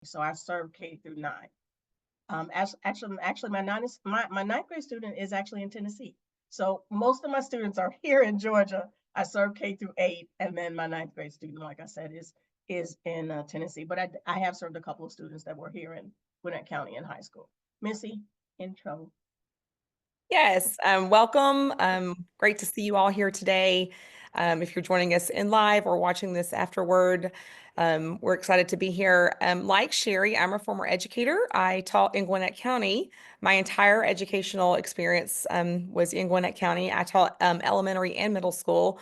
So I serve K through 9. Actually, my ninth grade student is actually in Tennessee. So most of my students are here in Georgia. I serve K through 8, and then my ninth grade student, like I said, is in Tennessee. But I have served a couple of students that were here in Gwinnett County in high school. Missy, intro. Yes, welcome. Great to see you all here today. If you're joining us in live or watching this afterward, we're excited to be here. Like Sherry, I'm a former educator. I taught in Gwinnett County. My entire educational experience was in Gwinnett County. I taught elementary and middle school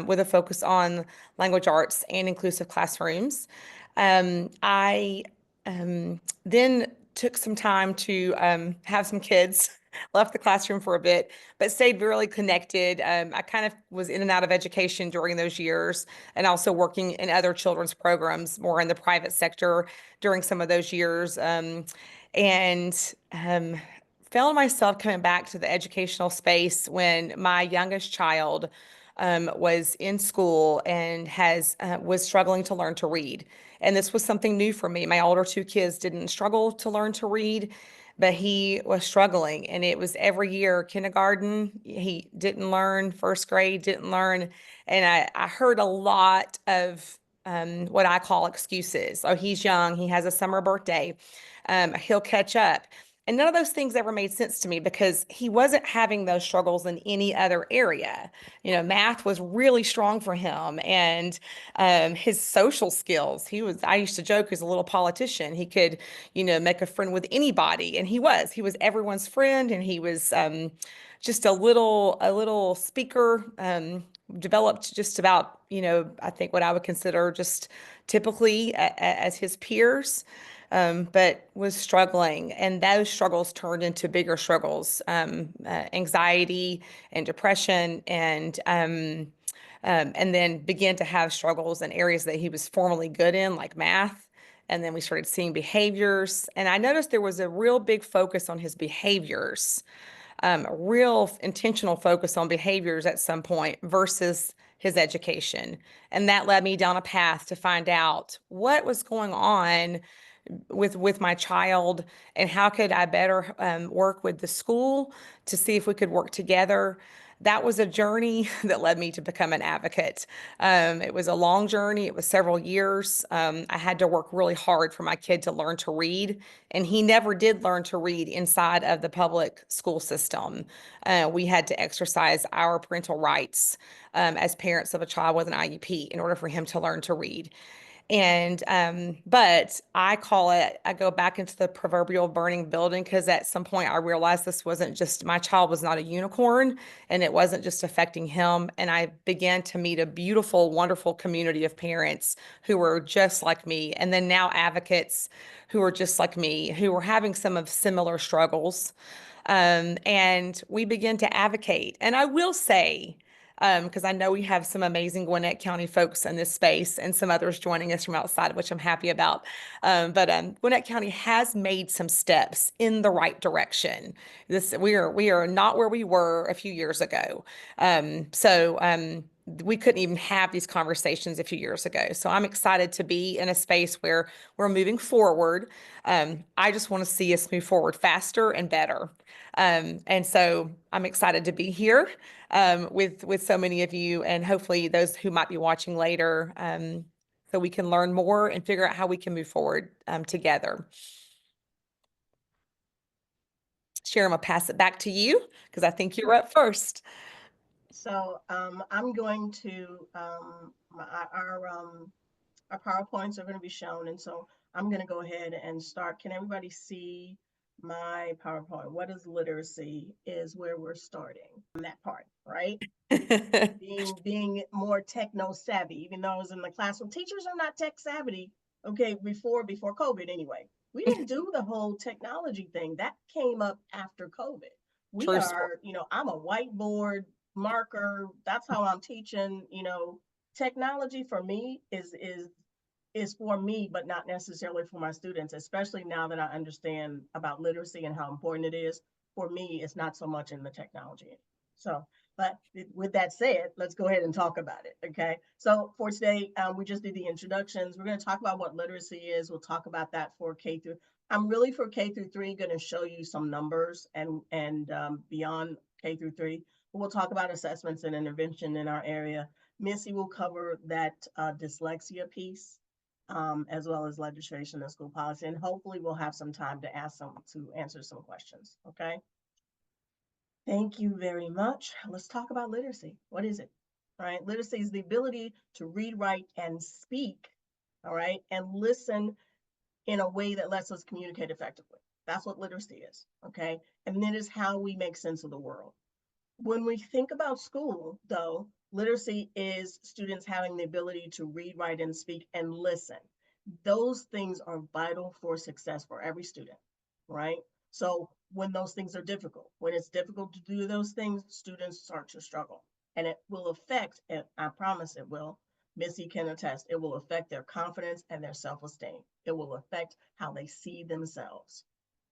with a focus on language arts and inclusive classrooms. I then took some time to have some kids. Left the classroom for a bit, but stayed really connected. I kind of was in and out of education during those years and also working in other children's programs, more in the private sector during some of those years. And found myself coming back to the educational space when my youngest child was in school and was struggling to learn to read. And this was something new for me. My older two kids didn't struggle to learn to read, but he was struggling. And it was every year, kindergarten, he didn't learn, first grade, didn't learn. And I heard a lot of what I call excuses. Oh, he's young, he has a summer birthday, he'll catch up. And none of those things ever made sense to me because he wasn't having those struggles in any other area. Math was really strong for him, and his social skills. I used to joke, he was a little politician. He could, make a friend with anybody, and he was everyone's friend, and he was just a little speaker, developed just about, I think what I would consider just typically as his peers, but was struggling. And those struggles turned into bigger struggles, anxiety and depression, and then began to have struggles in areas that he was formerly good in, like math. And then we started seeing behaviors. And I noticed there was a real big focus on his behaviors, a real intentional focus on behaviors at some point versus his education. And that led me down a path to find out what was going on with my child and how could I better work with the school to see if we could work together. That was a journey that led me to become an advocate. It was a long journey. It was several years. I had to work really hard for my kid to learn to read, and he never did learn to read inside of the public school system. We had to exercise our parental rights as parents of a child with an IEP in order for him to learn to read. But I go back into the proverbial burning building because at some point I realized this wasn't just, my child was not a unicorn and it wasn't just affecting him. And I began to meet a beautiful, wonderful community of parents who were just like me. And then now advocates who are just like me, who were having some of similar struggles. And we begin to advocate. And I will say, because I know we have some amazing Gwinnett County folks in this space and some others joining us from outside, which I'm happy about. But Gwinnett County has made some steps in the right direction. We are not where we were a few years ago. We couldn't even have these conversations a few years ago. So I'm excited to be in a space where we're moving forward. I just want to see us move forward faster and better. And so I'm excited to be here with so many of you, and hopefully those who might be watching later, so we can learn more and figure out how we can move forward together. Sharon, I'm gonna pass it back to you because I think you're up first. So I'm going to our PowerPoints are going to be shown, and so I'm going to go ahead and start. Can everybody see my PowerPoint? What is literacy is where we're starting on that part, right? Being more techno savvy, even though I was in the classroom. Teachers are not tech savvy, okay, before COVID anyway. We didn't do the whole technology thing. That came up after COVID. We True story. are, I'm a whiteboard marker. That's how I'm teaching, technology for me is for me, but not necessarily for my students, especially now that I understand about literacy and how important it is. For me, it's not so much in the technology. So But with that said, let's go ahead and talk about it. Okay. So for today, we just did the introductions. We're going to talk about what literacy is. We'll talk about that for K through. I'm really for K through 3 going to show you some numbers and beyond K through 3. We'll talk about assessments and intervention in our area. Missy will cover that dyslexia piece, as well as legislation and school policy, and hopefully we'll have some time to answer some questions. Okay. Thank you very much. Let's talk about literacy. What is it? All right. Literacy is the ability to read, write, and speak. All right. And listen in a way that lets us communicate effectively. That's what literacy is. Okay. And that is how we make sense of the world. When we think about school, though, literacy is students having the ability to read, write, and speak and listen. Those things are vital for success for every student, right? So when those things are difficult, when it's difficult to do those things, students start to struggle. And it will affect, and I promise it will, Missy can attest, it will affect their confidence and their self-esteem. It will affect how they see themselves,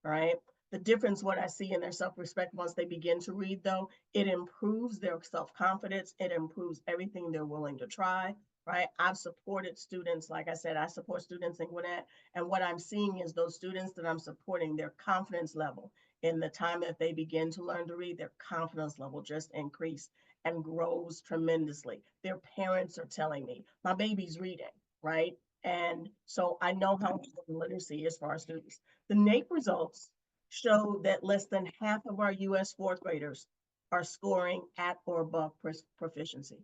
right? The difference, what I see in their self-respect once they begin to read, though, it improves their self-confidence. It improves everything they're willing to try, right? I've supported students, like I said, I support students in Gwinnett, and what I'm seeing is those students that I'm supporting, their confidence level in the time that they begin to learn to read, their confidence level just increase and grows tremendously. Their parents are telling me, my baby's reading, right? And so I know how important literacy is for our students. The NAEP results show that less than half of our U.S. fourth graders are scoring at or above proficiency.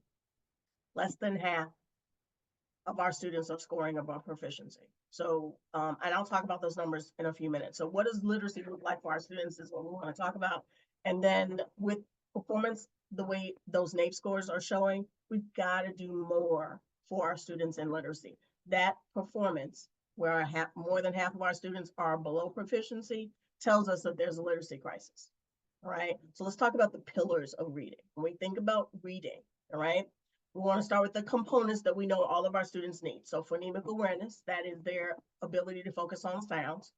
Less than half of our students are scoring above proficiency. So, and I'll talk about those numbers in a few minutes. So what does literacy look like for our students is what we want to talk about. And then with performance, the way those NAEP scores are showing, we've got to do more for our students in literacy. That performance, where more than half of our students are below proficiency, tells us that there's a literacy crisis. All right. So let's talk about the pillars of reading. When we think about reading, all right, we want to start with the components that we know all of our students need. So phonemic awareness, that is their ability to focus on sounds.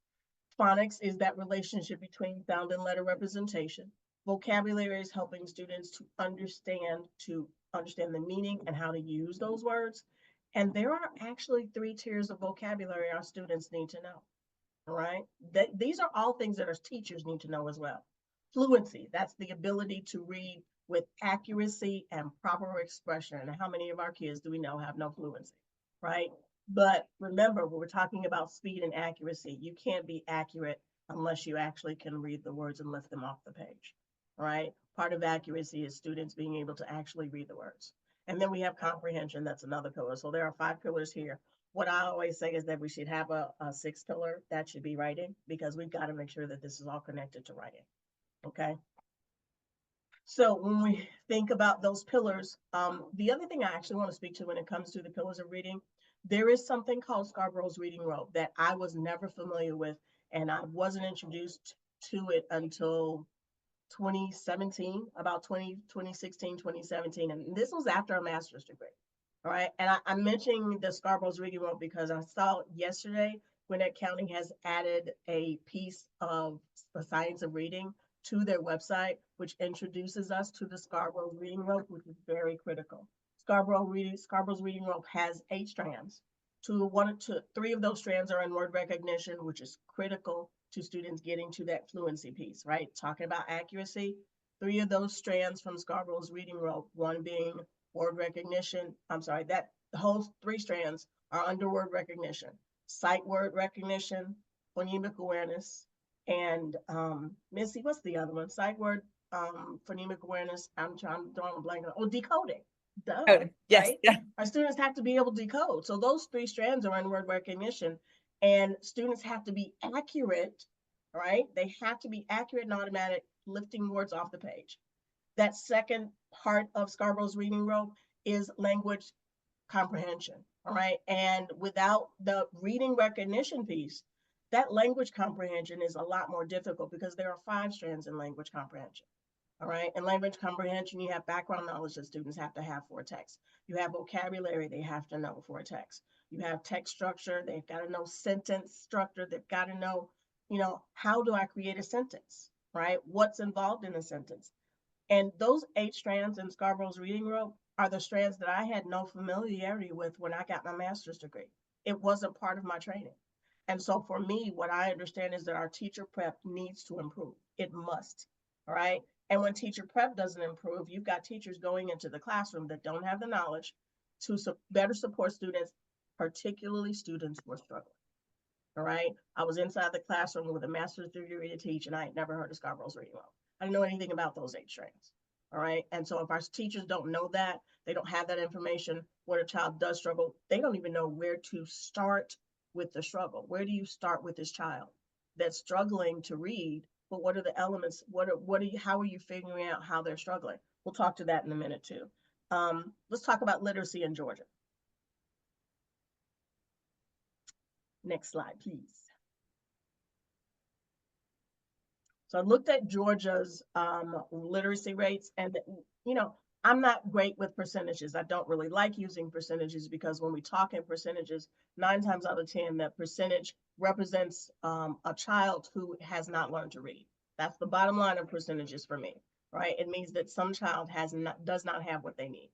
Phonics is that relationship between sound and letter representation. Vocabulary is helping students to understand the meaning and how to use those words. And there are actually 3 tiers of vocabulary our students need to know. All right. These are all things that our teachers need to know as well. Fluency, that's the ability to read with accuracy and proper expression. And how many of our kids do we know have no fluency, right? But remember, when we're talking about speed and accuracy, you can't be accurate unless you actually can read the words and lift them off the page, right? Part of accuracy is students being able to actually read the words. And then we have comprehension, that's another pillar. So there are 5 pillars here. What I always say is that we should have a 6th pillar, that should be writing, because we've got to make sure that this is all connected to writing. Okay. So when we think about those pillars, the other thing I actually want to speak to when it comes to the pillars of reading, there is something called Scarborough's Reading Rope that I was never familiar with, and I wasn't introduced to it until 2017, about 2016, 2017. And this was after a master's degree. All right. And I'm mentioning the Scarborough's Reading Rope because I saw yesterday Gwinnett County has added a piece of the science of reading to their website, which introduces us to the Scarborough's Reading Rope, which is very critical. Scarborough's Reading Rope has 8 strands. 3 of those strands are in word recognition, which is critical to students getting to that fluency piece, right? Talking about accuracy, 3 of those strands from Scarborough's Reading Rope, one being word recognition. The whole 3 strands are under word recognition, sight word recognition, phonemic awareness, and Missy, what's the other one? Sight word, phonemic awareness. I'm drawing a blank. Oh, decoding. Duh. Yes. Right? Yeah. Our students have to be able to decode. So those 3 strands are in word recognition, and students have to be accurate, right? They have to be accurate and automatic, lifting words off the page. That second part of Scarborough's Reading Rope is language comprehension, all right? And without the reading recognition piece, that language comprehension is a lot more difficult because there are 5 strands in language comprehension, all right? In language comprehension, you have background knowledge that students have to have for a text. You have vocabulary they have to know for a text. You have text structure, they've got to know sentence structure, they've got to know, how do I create a sentence, right? What's involved in a sentence? And those 8 strands in Scarborough's reading rope are the strands that I had no familiarity with when I got my master's degree. It wasn't part of my training. And so for me, what I understand is that our teacher prep needs to improve. It must. All right. And when teacher prep doesn't improve, you've got teachers going into the classroom that don't have the knowledge to better support students, particularly students who are struggling. All right. I was inside the classroom with a master's degree to teach, and I had never heard of Scarborough's reading rope. I didn't know anything about those 8 strands. All right. And so if our teachers don't know that, they don't have that information, when a child does struggle, they don't even know where to start with the struggle. Where do you start with this child that's struggling to read? But what are the elements? How are you figuring out how they're struggling? We'll talk to that in a minute too. Let's talk about literacy in Georgia. Next slide, please. So I looked at Georgia's literacy rates, and I'm not great with percentages. I don't really like using percentages because when we talk in percentages, 9 times out of 10, that percentage represents a child who has not learned to read. That's the bottom line of percentages for me, right? It means that some child does not have what they need.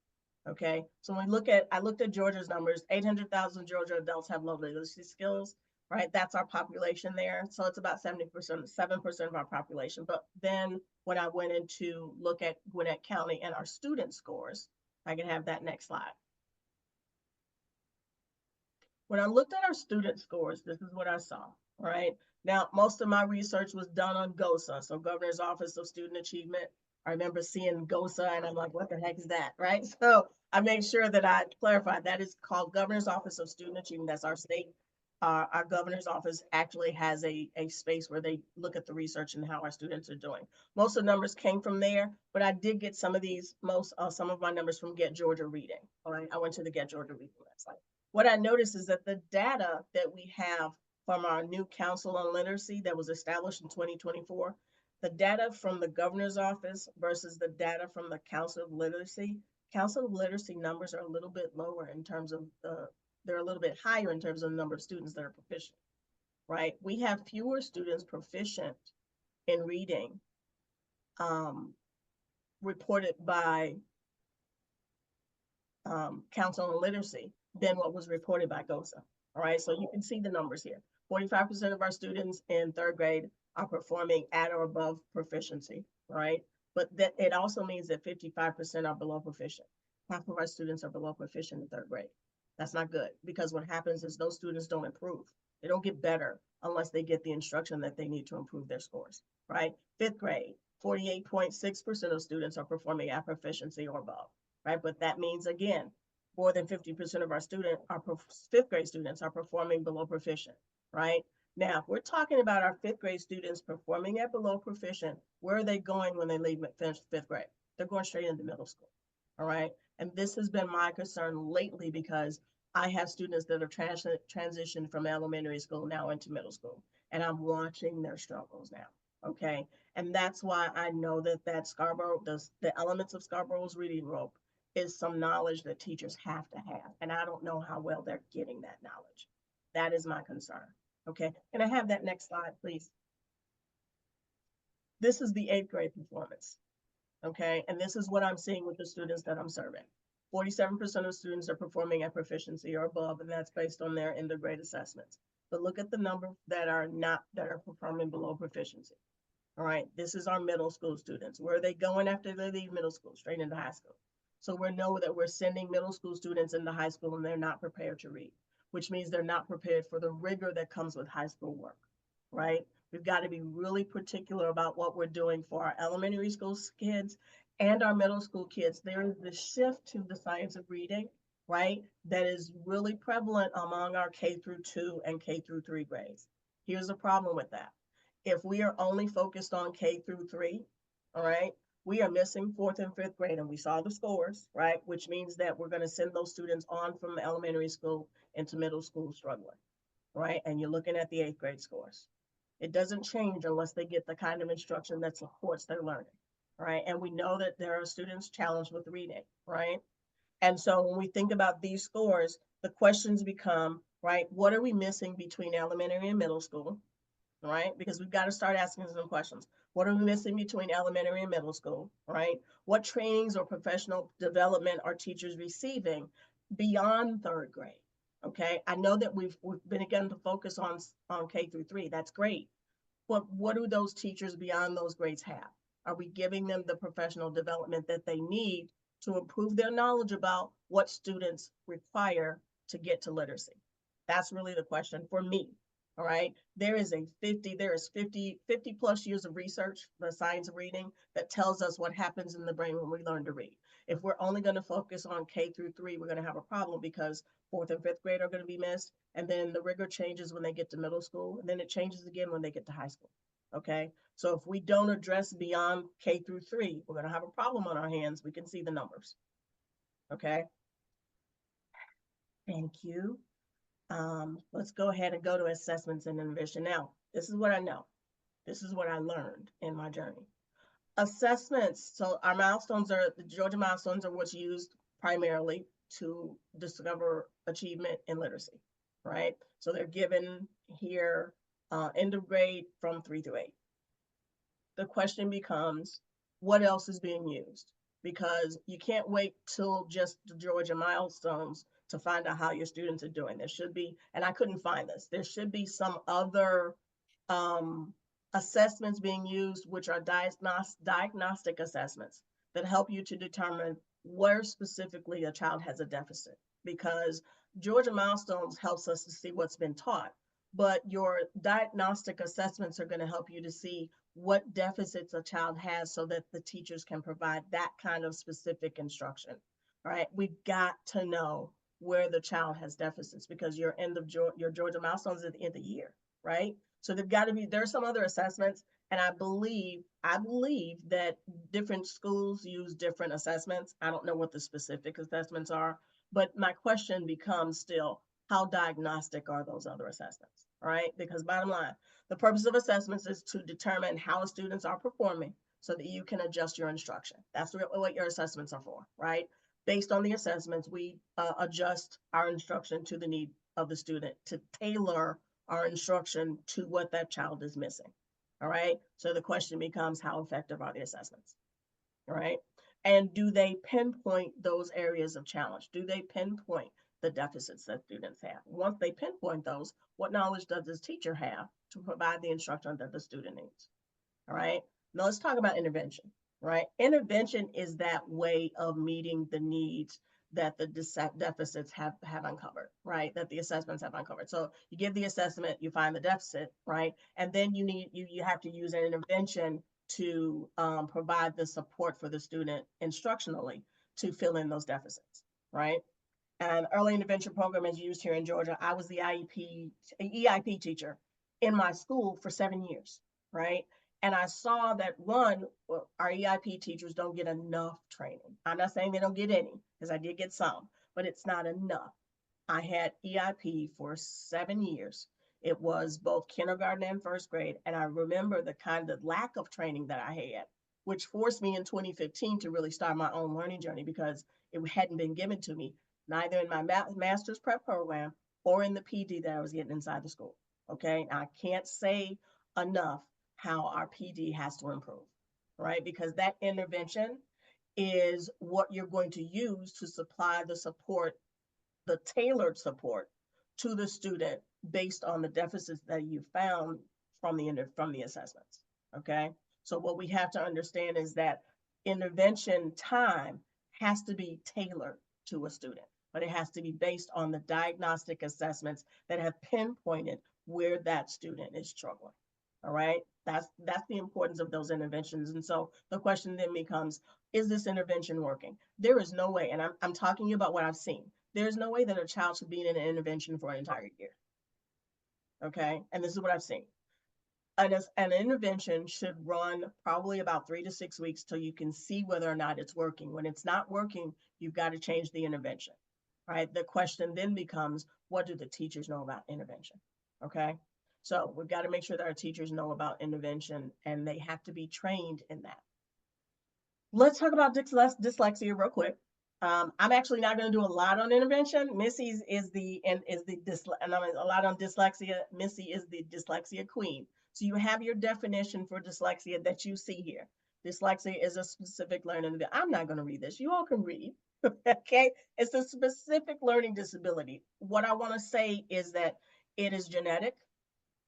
Okay, so when I looked at Georgia's numbers. 800,000 Georgia adults have low literacy skills, right? That's our population there. So it's about 70%, 7% of our population. But then when I went in to look at Gwinnett County and our student scores, I can have that next slide. When I looked at our student scores, this is what I saw, right? Now, most of my research was done on GOSA, so Governor's Office of Student Achievement. I remember seeing GOSA and I'm like, what the heck is that, right? So I made sure that I clarified that is called Governor's Office of Student Achievement. That's our state. Our governor's office actually has a space where they look at the research and how our students are doing. Most of the numbers came from there, but I did get some of my numbers from Get Georgia Reading. All right, I went to the Get Georgia Reading website. What I noticed is that the data that we have from our new Council on Literacy that was established in 2024, the data from the governor's office versus the data from the Council of Literacy numbers are a little bit lower in terms of they're a little bit higher in terms of the number of students that are proficient, right? We have fewer students proficient in reading reported by Council on Literacy than what was reported by GOSA. All right, so you can see the numbers here. 45% of our students in 3rd grade are performing at or above proficiency, right? But that it also means that 55% are below proficient. Half of our students are below proficient in 3rd grade. That's not good, because what happens is those students don't improve. They don't get better unless they get the instruction that they need to improve their scores, right? 5th grade, 48.6% of students are performing at proficiency or above, right? But that means, again, more than 50% of our 5th grade students are performing below proficient, right? Now, if we're talking about our 5th grade students performing at below proficient, where are they going when they leave 5th grade? They're going straight into middle school, all right? And this has been my concern lately because I have students that have transitioned from elementary school now into middle school, and I'm watching their struggles now, okay? And that's why I know that Scarborough, the elements of Scarborough's reading rope is some knowledge that teachers have to have. And I don't know how well they're getting that knowledge. That is my concern. Okay, can I have that next slide, please? This is the 8th grade performance. Okay, and this is what I'm seeing with the students that I'm serving. 47% of students are performing at proficiency or above, and that's based on their end of grade assessments. But look at the number that are performing below proficiency. All right, this is our middle school students. Where are they going after they leave middle school? Straight into high school. So we know that we're sending middle school students into high school and they're not prepared to read, which means they're not prepared for the rigor that comes with high school work, right? We've got to be really particular about what we're doing for our elementary school kids and our middle school kids. There is this shift to the science of reading, right? That is really prevalent among our K-2 and K-3 grades. Here's the problem with that. If we are only focused on K-3, all right, we are missing 4th and 5th grade, and we saw the scores, right? Which means that we're going to send those students on from elementary school into middle school struggling, right? And you're looking at the 8th grade scores. It doesn't change unless they get the kind of instruction that supports their learning, right? And we know that there are students challenged with reading, right? And so when we think about these scores, the questions become, right, what are we missing between elementary and middle school? right? Because we've got to start asking some questions. What are we missing between elementary and middle school, right? What trainings or professional development are teachers receiving beyond third grade? Okay, I know that we've been again to focus on K through 3. That's great, but what do those teachers beyond those grades have? Are we giving them the professional development that they need to improve their knowledge about what students require to get to literacy? That's really the question for me. All right. There is 50 plus years of research, the science of reading, that tells us what happens in the brain when we learn to read. If we're only going to focus on K through 3, we're going to have a problem because fourth and fifth grade are going to be missed. And then the rigor changes when they get to middle school. And then it changes again when they get to high school. Okay. So if we don't address beyond K through 3, we're going to have a problem on our hands. We can see the numbers. Okay. Thank you. Let's go ahead and go to assessments and intervention. Now, this is what I know. This is what I learned in my journey. Assessments. So our milestones are, the Georgia milestones are what's used primarily to discover achievement in literacy, right? So they're given here end of grade from 3 through 8. The question becomes, what else is being used? Because you can't wait till just the Georgia milestones to find out how your students are doing. There should be, and I couldn't find this, there should be some other assessments being used, which are diagnostic assessments that help you to determine where specifically a child has a deficit. Because Georgia milestones helps us to see what's been taught, but your diagnostic assessments are going to help you to see what deficits a child has so that the teachers can provide that kind of specific instruction. All right, we've got to know where the child has deficits because your Georgia milestones at the end of the year, right? So they've got to be, there's some other assessments, and I believe that different schools use different assessments. I don't know what the specific assessments are, but my question becomes still, how diagnostic are those other assessments? All right, because bottom line, the purpose of assessments is to determine how students are performing so that you can adjust your instruction. That's what your assessments are for, right? Based on the assessments, we adjust our instruction to the need of the student to tailor our instruction to what that child is missing. All right. So the question becomes, how effective are the assessments? All right. And do they pinpoint those areas of challenge? Do they pinpoint the deficits that students have? Once they pinpoint those, what knowledge does this teacher have to provide the instruction that the student needs? All right. Now let's talk about intervention, right? Intervention is that way of meeting the needs that the deficits have uncovered, right? That the assessments have uncovered. So you give the assessment, you find the deficit, right? And then you have to use an intervention to provide the support for the student instructionally to fill in those deficits, right? And early intervention program is used here in Georgia. I was the EIP teacher in my school for 7 years, right? And I saw that our EIP teachers don't get enough training. I'm not saying they don't get any, because I did get some, but it's not enough. I had EIP for 7 years. It was both kindergarten and first grade. And I remember the kind of lack of training that I had, which forced me in 2015 to really start my own learning journey because it hadn't been given to me, neither in my master's prep program or in the PD that I was getting inside the school. Okay. Now, I can't say enough how our PD has to improve, right? Because that intervention is what you're going to use to supply the support, the tailored support to the student based on the deficits that you found from the assessments. Okay. So what we have to understand is that intervention time has to be tailored to a student, but it has to be based on the diagnostic assessments that have pinpointed where that student is struggling. All right. That's the importance of those interventions. And so the question then becomes, is this intervention working? There is no way, and I'm talking about what I've seen. There's no way that a child should be in an intervention for an entire year. Okay. And this is what I've seen. An intervention should run probably about 3 to 6 weeks till you can see whether or not it's working. When it's not working, you've got to change the intervention. Right. The question then becomes, what do the teachers know about intervention? Okay. So we've got to make sure that our teachers know about intervention and they have to be trained in that. Let's talk about dyslexia real quick. I'm actually not going to do a lot on intervention. Missy's a lot on dyslexia. Missy is the dyslexia queen. So you have your definition for dyslexia that you see here. Dyslexia is a specific learning. I'm not going to read this. You all can read. Okay. It's a specific learning disability. What I want to say is that it is genetic.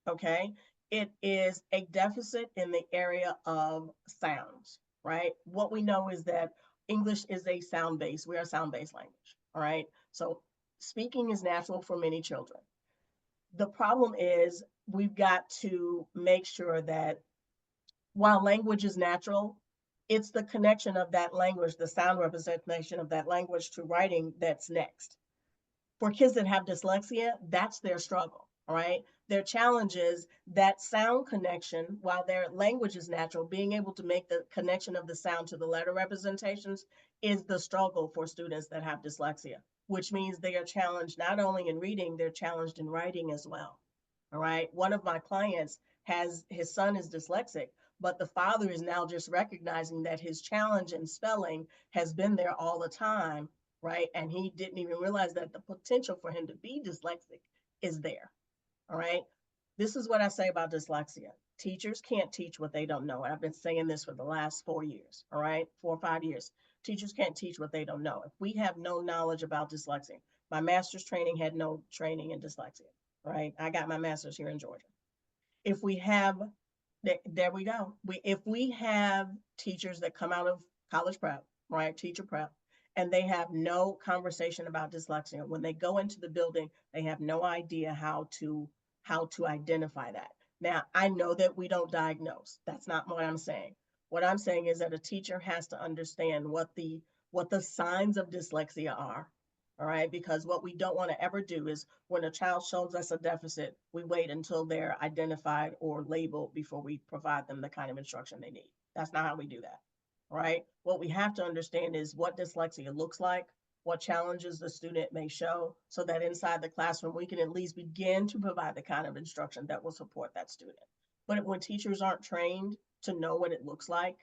Okay. It is a deficit in the area of sounds, right? What we know is that English is a sound base. We are a sound based language. All right. So speaking is natural for many children. The problem is we've got to make sure that while language is natural, it's the connection of that language, the sound representation of that language to writing that's next. For kids that have dyslexia, that's their struggle, all right? Their challenge is that sound connection, while their language is natural, being able to make the connection of the sound to the letter representations is the struggle for students that have dyslexia, which means they are challenged not only in reading, they're challenged in writing as well, all right? One of my clients has, his son is dyslexic, but the father is now just recognizing that his challenge in spelling has been there all the time, right? And he didn't even realize that the potential for him to be dyslexic is there, all right? This is what I say about dyslexia. Teachers can't teach what they don't know. I've been saying this for the last 4 years, all right? 4 or 5 years. Teachers can't teach what they don't know. If we have no knowledge about dyslexia, my master's training had no training in dyslexia, right? I got my master's here in Georgia. If we have, there we go. If we have teachers that come out of college prep, right, teacher prep, and they have no conversation about dyslexia, when they go into the building, they have no idea how to identify that. Now, I know that we don't diagnose. That's not what I'm saying. What I'm saying is that a teacher has to understand what the signs of dyslexia are, all right? Because what we don't want to ever do is when a child shows us a deficit, we wait until they're identified or labeled before we provide them the kind of instruction they need. That's not how we do that, right? What we have to understand is what dyslexia looks like, what challenges the student may show, so that inside the classroom, we can at least begin to provide the kind of instruction that will support that student. But when teachers aren't trained to know what it looks like,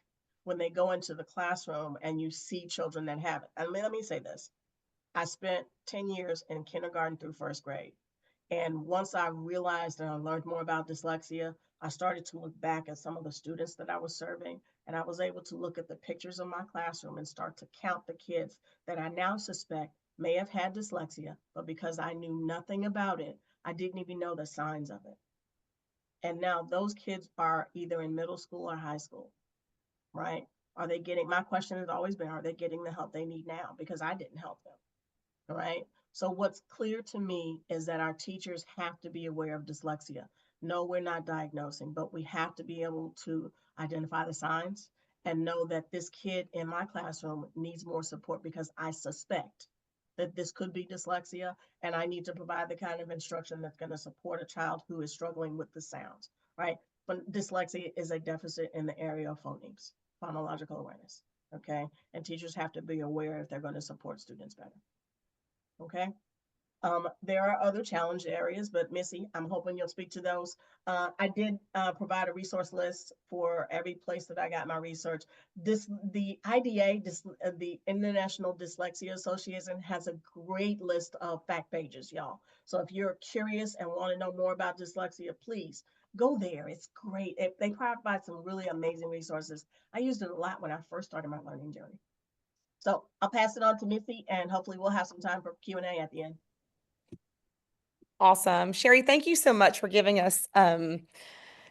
when they go into the classroom and you see children that have it, and let me say this, I spent 10 years in kindergarten through first grade. And once I realized and I learned more about dyslexia, I started to look back at some of the students that I was serving, and I was able to look at the pictures of my classroom and start to count the kids that I now suspect may have had dyslexia, but because I knew nothing about it, I didn't even know the signs of it. And now those kids are either in middle school or high school, right? Are they getting, my question has always been, are they getting the help they need now? Because I didn't help them. All right. So what's clear to me is that our teachers have to be aware of dyslexia. No, we're not diagnosing, but we have to be able to identify the signs and know that this kid in my classroom needs more support because I suspect that this could be dyslexia, and I need to provide the kind of instruction that's going to support a child who is struggling with the sounds, right? But dyslexia is a deficit in the area of phonemes, phonological awareness, okay? And teachers have to be aware if they're going to support students better. Okay. There are other challenge areas, but Missy, I'm hoping you'll speak to those. I did provide a resource list for every place that I got my research. The IDA, the International Dyslexia Association, has a great list of fact pages, y'all. So if you're curious and want to know more about dyslexia, please go there. It's great. They provide some really amazing resources. I used it a lot when I first started my learning journey. So I'll pass it on to Missy, and hopefully we'll have some time for Q&A at the end. Awesome. Sherry, thank you so much for giving us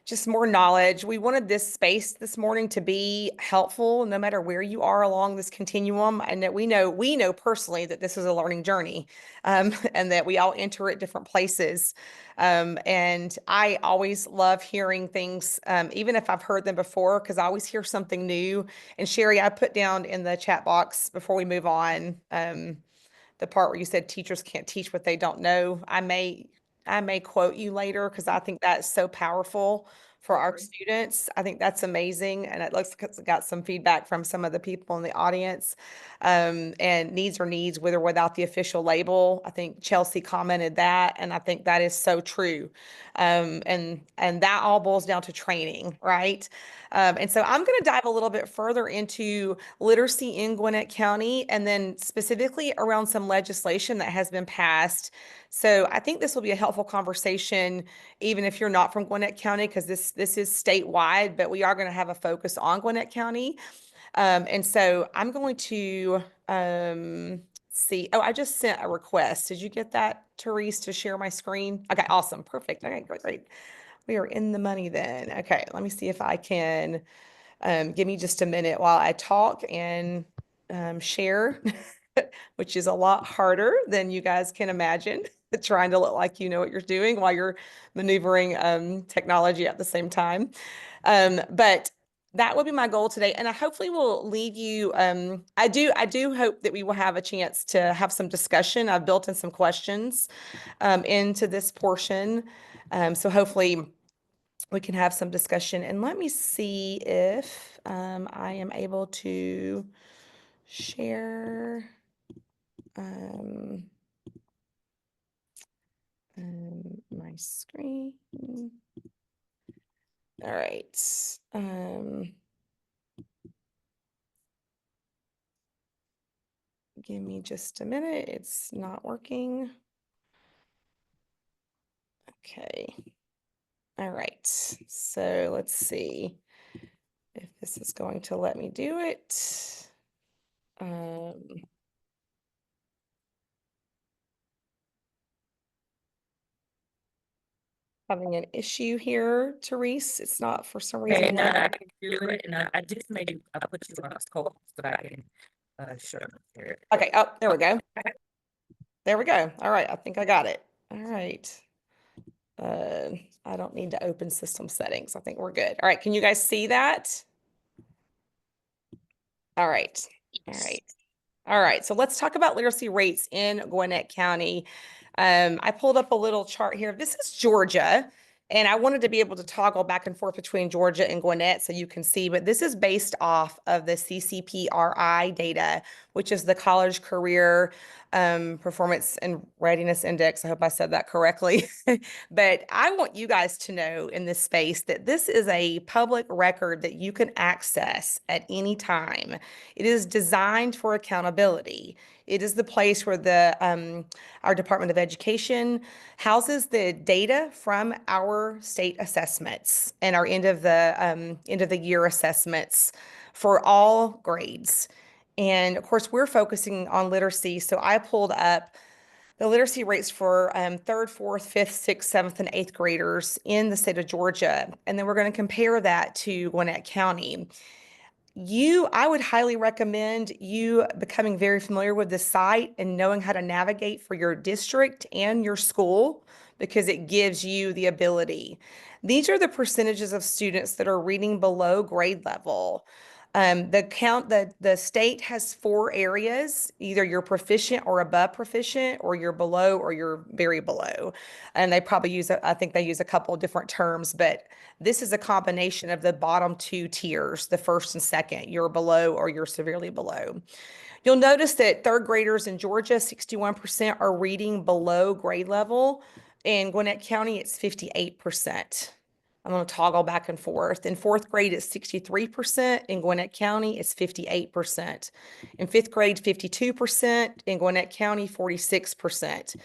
just more knowledge. We wanted this space this morning to be helpful no matter where you are along this continuum. And that we know personally that this is a learning journey, and that we all enter at different places. And I always love hearing things, even if I've heard them before, because I always hear something new. And Sherry, I put down in the chat box before we move on, the part where you said teachers can't teach what they don't know. I may quote you later because I think that's so powerful for our students. I think that's amazing. And it looks like it's got some feedback from some of the people in the audience. And needs are needs with or without the official label. I think Chelsea commented that, and I think that is so true. And that all boils down to training, right? And so I'm going to dive a little bit further into literacy in Gwinnett County, and then specifically around some legislation that has been passed So I think this will be a helpful conversation, even if you're not from Gwinnett County, because this is statewide, but we are going to have a focus on Gwinnett County. And so I'm going to see. Oh, I just sent a request. Did you get that, Therese, to share my screen? Okay, awesome. Perfect. Okay, great, great. We are in the money then. Okay, let me see if I can give me just a minute while I talk and share, which is a lot harder than you guys can imagine, trying to look like you know what you're doing while you're maneuvering technology at the same time. But that would be my goal today. And I hopefully will leave you, I do hope that we will have a chance to have some discussion. I've built in some questions into this portion. So hopefully we can have some discussion. And let me see if I am able to share my screen. All right. Give me just a minute. It's not working. Okay. All right. So let's see if this is going to let me do it. Having an issue here, Therese. It's not for some reason. Okay, no, I can do it, and I just made I put you on a call so that I can show here. Okay. Oh, there we go. There we go. All right. I think I got it. All right. I don't need to open system settings. I think we're good. All right. Can you guys see that? All right. All right. All right. So let's talk about literacy rates in Gwinnett County. I pulled up a little chart here. This is Georgia. And I wanted to be able to toggle back and forth between Georgia and Gwinnett so you can see, but this is based off of the CCPRI data, which is the College Career Performance and Readiness Index. I hope I said that correctly. But I want you guys to know in this space that this is a public record that you can access at any time. It is designed for accountability. It is the place where our Department of Education houses the data from our state assessments and our end of the year assessments for all grades. And of course, we're focusing on literacy. So I pulled up the literacy rates for third, fourth, fifth, sixth, seventh, and eighth graders in the state of Georgia. And then we're going to compare that to Gwinnett County. I would highly recommend you becoming very familiar with the site and knowing how to navigate for your district and your school because it gives you the ability. These are the percentages of students that are reading below grade level. The state has 4 areas, either you're proficient or above proficient, or you're below or you're very below. And they probably I think they use a couple of different terms, but this is a combination of the bottom 2 tiers, the first and second. You're below or you're severely below. You'll notice that third graders in Georgia, 61% are reading below grade level. In Gwinnett County, it's 58%. I'm going to toggle back and forth. In fourth grade, it's 63%. In Gwinnett County, it's 58%. In fifth grade, 52%. In Gwinnett County, 46%.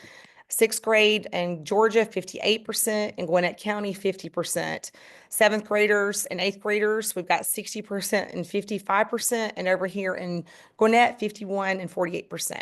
Sixth grade in Georgia, 58%. In Gwinnett County, 50%. Seventh graders and eighth graders, we've got 60% and 55%. And over here in Gwinnett, 51 and 48%.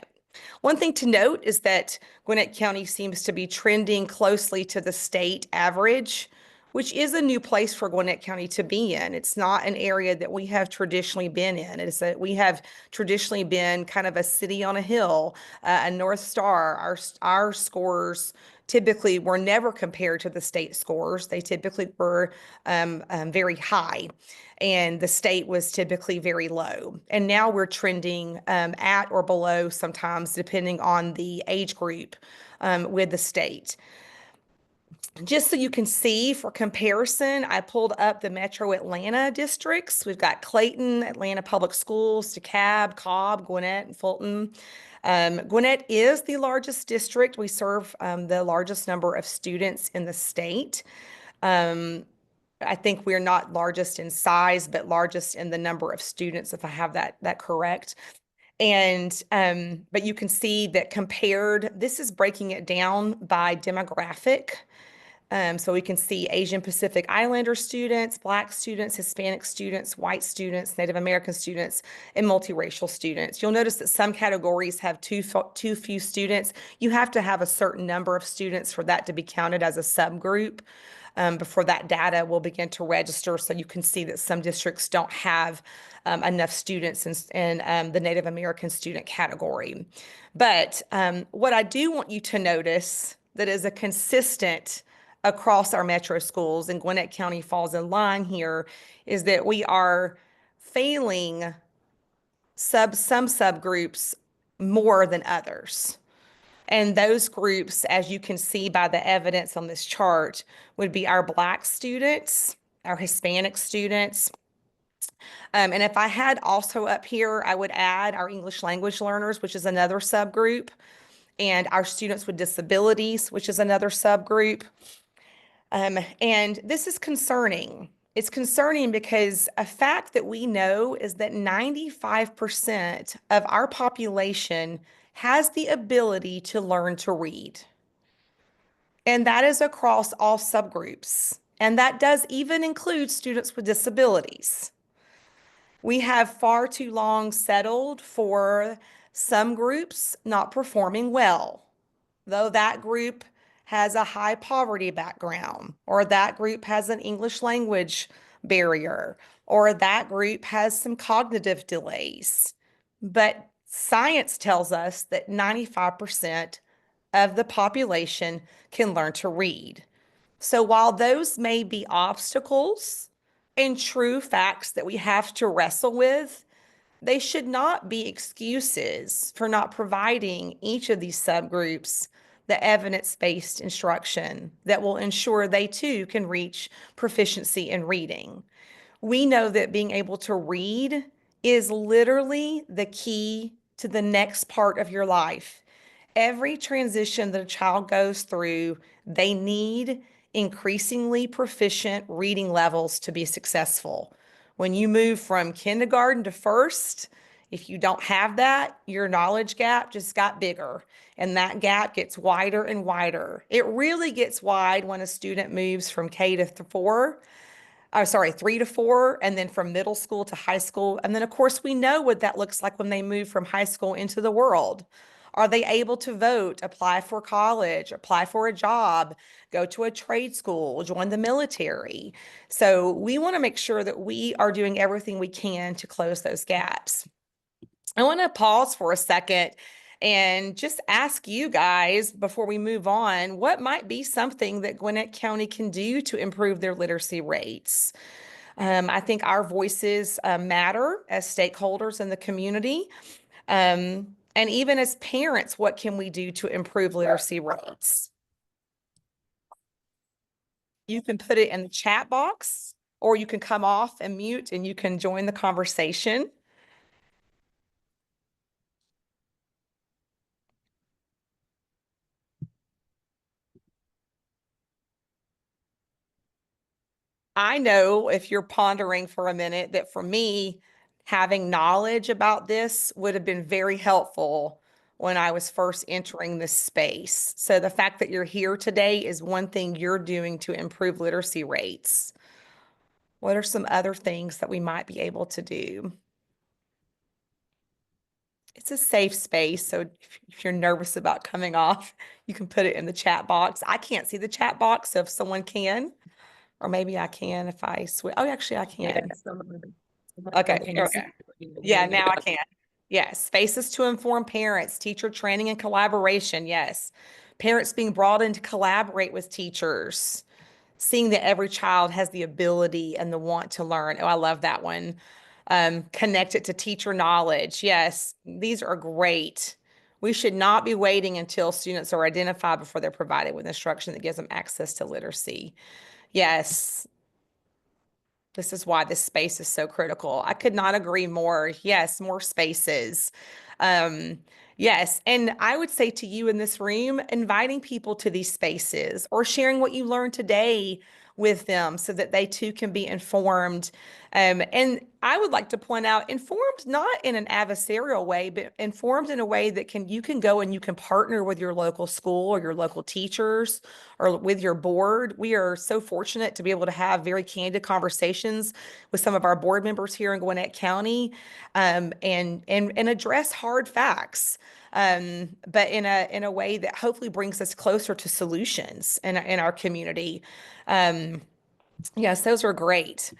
One thing to note is that Gwinnett County seems to be trending closely to the state average, which is a new place for Gwinnett County to be in. It's not an area that we have traditionally been in. It's that we have traditionally been kind of a city on a hill, a North Star. Our scores typically were never compared to the state scores. They typically were very high, and the state was typically very low. And now we're trending at or below sometimes, depending on the age group with the state. Just so you can see for comparison, I pulled up the Metro Atlanta districts. We've got Clayton, Atlanta Public Schools, DeKalb, Cobb, Gwinnett, and Fulton. Gwinnett is the largest district. We serve the largest number of students in the state. I think we're not largest in size, but largest in the number of students, if I have that correct. And, but you can see that compared, this is breaking it down by demographic. So we can see Asian Pacific Islander students, Black students, Hispanic students, white students, Native American students, and multiracial students. You'll notice that some categories have too few students. You have to have a certain number of students for that to be counted as a subgroup. Before that data will begin to register. So you can see that some districts don't have enough students in the Native American student category. But what I do want you to notice that is a consistent across our metro schools, and Gwinnett County falls in line here, is that we are failing some subgroups more than others. And those groups, as you can see by the evidence on this chart, would be our Black students, our Hispanic students. And if I had also up here, I would add our English language learners, which is another subgroup, and our students with disabilities, which is another subgroup. And this is concerning. It's concerning because a fact that we know is that 95% of our population has the ability to learn to read. And that is across all subgroups. And that does even include students with disabilities. We have far too long settled for some groups not performing well, though that group has a high poverty background, or that group has an English language barrier, or that group has some cognitive delays. But science tells us that 95% of the population can learn to read. So while those may be obstacles and true facts that we have to wrestle with, they should not be excuses for not providing each of these subgroups the evidence-based instruction that will ensure they too can reach proficiency in reading. We know that being able to read is literally the key to the next part of your life. Every transition that a child goes through, they need increasingly proficient reading levels to be successful. When you move from kindergarten to first, if you don't have that, your knowledge gap just got bigger, and that gap gets wider and wider. It really gets wide when a student moves from K to 4, 3 to 4, and then from middle school to high school. And then, of course, we know what that looks like when they move from high school into the world. Are they able to vote, apply for college, apply for a job, go to a trade school, join the military? So we want to make sure that we are doing everything we can to close those gaps. I want to pause for a second and just ask you guys before we move on, what might be something that Gwinnett County can do to improve their literacy rates? I think our voices matter as stakeholders in the community. And even as parents, what can we do to improve literacy rates? You can put it in the chat box, or you can come off and mute and you can join the conversation. I know if you're pondering for a minute that for me, having knowledge about this would have been very helpful when I was first entering this space. So the fact that you're here today is one thing you're doing to improve literacy rates. What are some other things that we might be able to do? It's a safe space, so if you're nervous about coming off, you can put it in the chat box. I can't see the chat box, so if someone can, or maybe I can if I switch. Oh, actually, I can. Okay, here we go. Yeah, now I can. Yes, spaces to inform parents, teacher training and collaboration. Yes, parents being brought in to collaborate with teachers, seeing that every child has the ability and the want to learn. Oh, I love that one. Connect it to teacher knowledge. Yes, these are great. We should not be waiting until students are identified before they're provided with instruction that gives them access to literacy. Yes, this is why this space is so critical. I could not agree more. Yes, more spaces. Yes, and I would say to you in this room, inviting people to these spaces or sharing what you learned today with them so that they too can be informed. And I would like to point out, informed not in an adversarial way, but informed in a way that you can go and you can partner with your local school or your local teachers or with your board. We are so fortunate to be able to have very candid conversations with some of our board members here in Gwinnett County, and address hard facts. But in a way that hopefully brings us closer to solutions in our community. Yes, those are great.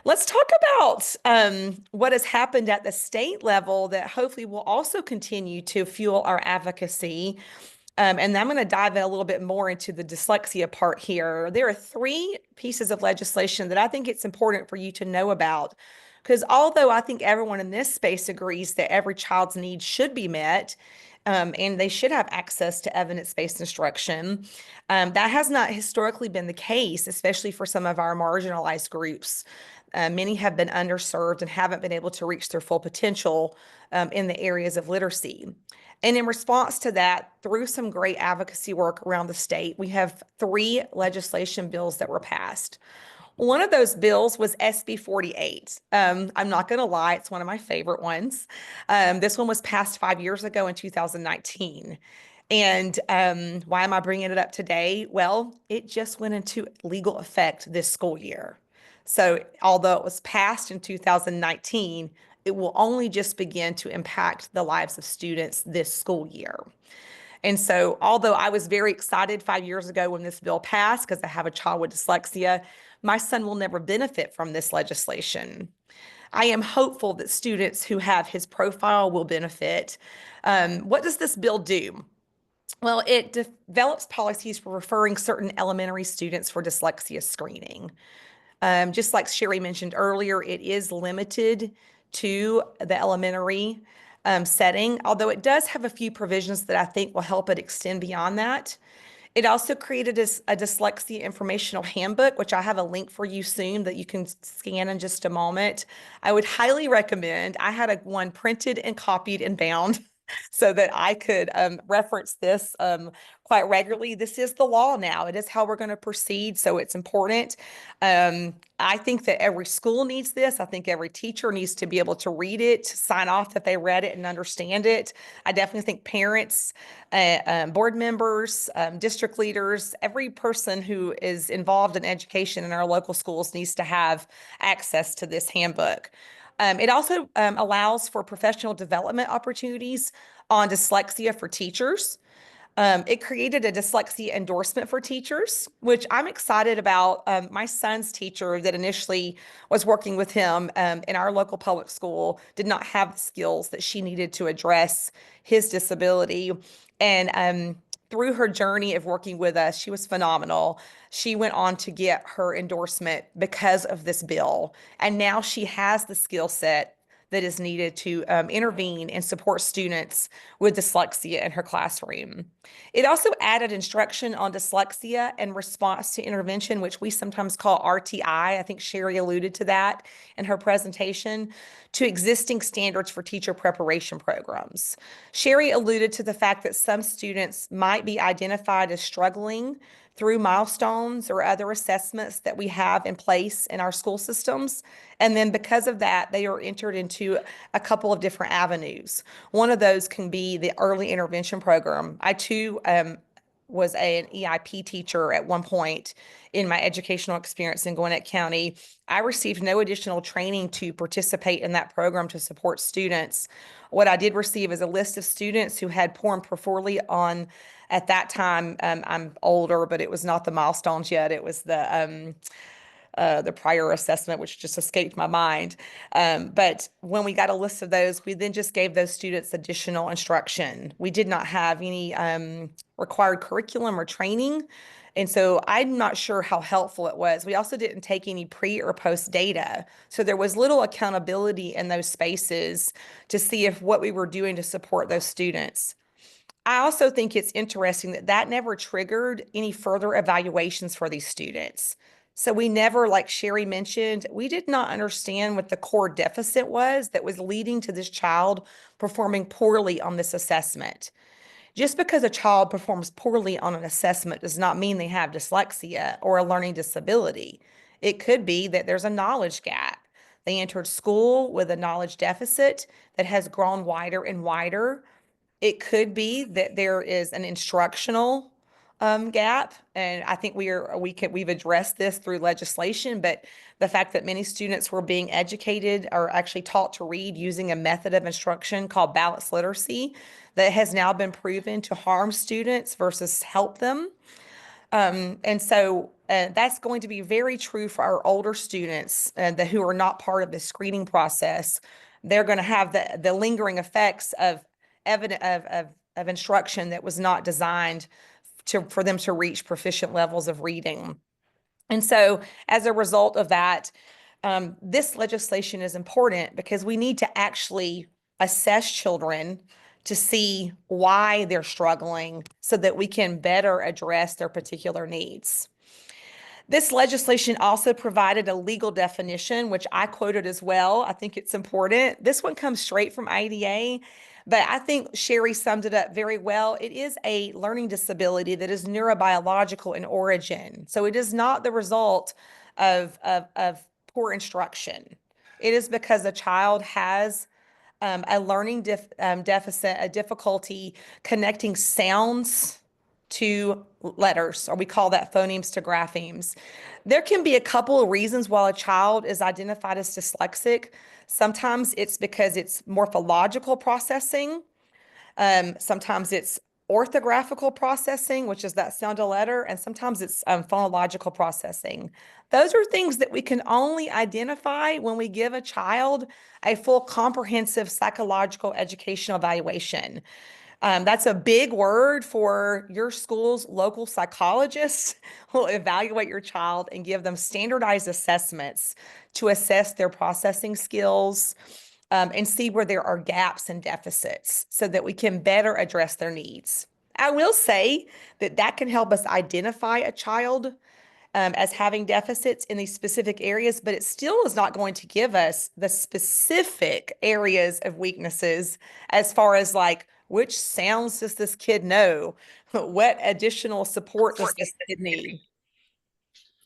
Let's talk about what has happened at the state level that hopefully will also continue to fuel our advocacy. And I'm going to dive in a little bit more into the dyslexia part here. There are 3 pieces of legislation that I think it's important for you to know about. Because although I think everyone in this space agrees that every child's needs should be met, and they should have access to evidence-based instruction, that has not historically been the case, especially for some of our marginalized groups. Many have been underserved and haven't been able to reach their full potential in the areas of literacy. And in response to that, through some great advocacy work around the state, we have 3 legislation bills that were passed. One of those bills was SB 48. I'm not going to lie, it's one of my favorite ones. This one was passed 5 years ago in 2019. And why am I bringing it up today? Well, it just went into legal effect this school year. So although it was passed in 2019, it will only just begin to impact the lives of students this school year. And so, although I was very excited 5 years ago when this bill passed, because I have a child with dyslexia, my son will never benefit from this legislation. I am hopeful that students who have his profile will benefit. What does this bill do? Well, it develops policies for referring certain elementary students for dyslexia screening. Just like Sherry mentioned earlier, it is limited to the elementary setting, although it does have a few provisions that I think will help it extend beyond that. It also created a dyslexia informational handbook, which I have a link for you soon that you can scan in just a moment. I would highly recommend. I had one printed and copied and bound so that I could reference this quite regularly. This is the law now. It is how we're going to proceed, so it's important. I think that every school needs this. I think every teacher needs to be able to read it, sign off that they read it and understand it. I definitely think parents, board members, district leaders, every person who is involved in education in our local schools needs to have access to this handbook. It also allows for professional development opportunities on dyslexia for teachers. It created a dyslexia endorsement for teachers, which I'm excited about. My son's teacher that initially was working with him in our local public school did not have the skills that she needed to address his disability. And through her journey of working with us, she was phenomenal. She went on to get her endorsement because of this bill. And now she has the skill set that is needed to intervene and support students with dyslexia in her classroom. It also added instruction on dyslexia and response to intervention, which we sometimes call RTI. I think Sherry alluded to that in her presentation, to existing standards for teacher preparation programs. Sherry alluded to the fact that some students might be identified as struggling through milestones or other assessments that we have in place in our school systems. And then because of that, they are entered into a couple of different avenues. One of those can be the early intervention program. I too was an EIP teacher at one point in my educational experience in Gwinnett County. I received no additional training to participate in that program to support students. What I did receive is a list of students who had performed on, at that time, I'm older, but it was not the milestones yet. It was the prior assessment, which just escaped my mind. But when we got a list of those, we then just gave those students additional instruction. We did not have any required curriculum or training. And so I'm not sure how helpful it was. We also didn't take any pre or post data. So there was little accountability in those spaces to see if what we were doing to support those students. I also think it's interesting that that never triggered any further evaluations for these students. So we never, like Sherry mentioned, we did not understand what the core deficit was that was leading to this child performing poorly on this assessment. Just because a child performs poorly on an assessment does not mean they have dyslexia or a learning disability. It could be that there's a knowledge gap, They entered school with a knowledge deficit that has grown wider and wider. It could be that there is an instructional gap, and I think we've addressed this through legislation, but the fact that many students were being educated or actually taught to read using a method of instruction called balanced literacy that has now been proven to harm students versus help them. And so that's going to be very true for our older students who are not part of the screening process. They're going to have the lingering effects of of instruction that was not designed for them to reach proficient levels of reading. And so as a result of that, this legislation is important because we need to actually assess children to see why they're struggling so that we can better address their particular needs. This legislation also provided a legal definition, which I quoted as well. I think it's important. This one comes straight from IDA, but I think Sherry summed it up very well. It is a learning disability that is neurobiological in origin. So it is not the result of poor instruction. It is because a child has a learning deficit, a difficulty connecting sounds to letters, or we call that phonemes to graphemes. There can be a couple of reasons why a child is identified as dyslexic. Sometimes it's because it's morphological processing. Sometimes it's orthographical processing, which is that sound to letter, and sometimes it's phonological processing. Those are things that we can only identify when we give a child a full comprehensive psychological educational evaluation. That's a big word for your school's local psychologist will evaluate your child and give them standardized assessments to assess their processing skills and see where there are gaps and deficits so that we can better address their needs. I will say that can help us identify a child as having deficits in these specific areas, but it still is not going to give us the specific areas of weaknesses as far as like, which sounds does this kid know? What additional support does this kid need?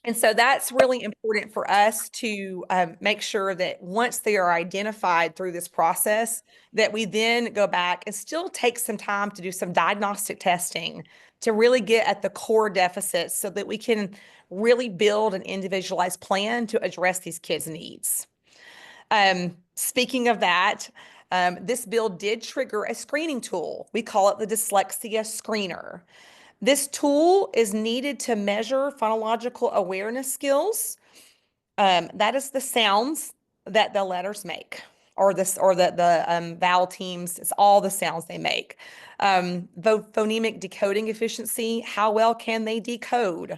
And so that's really important for us to make sure that once they are identified through this process, that we then go back and still take some time to do some diagnostic testing to really get at the core deficits so that we can really build an individualized plan to address these kids' needs. Speaking of that, this bill did trigger a screening tool. We call it the dyslexia screener. This tool is needed to measure phonological awareness skills. That is the sounds that the letters make, or the vowel teams. It's all the sounds they make. The phonemic decoding efficiency, how well can they decode?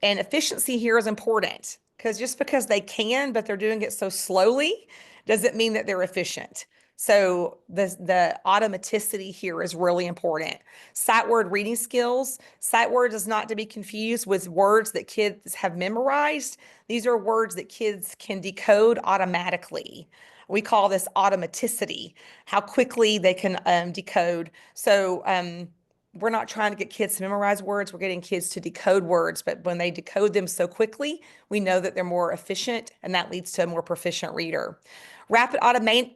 And efficiency here is important because just because they can, but they're doing it so slowly, doesn't mean that they're efficient. So the automaticity here is really important. Sight word reading skills. Sight words is not to be confused with words that kids have memorized. These are words that kids can decode automatically. We call this automaticity, how quickly they can decode. So we're not trying to get kids to memorize words. We're getting kids to decode words. But when they decode them so quickly, we know that they're more efficient, and that leads to a more proficient reader. Rapid automatic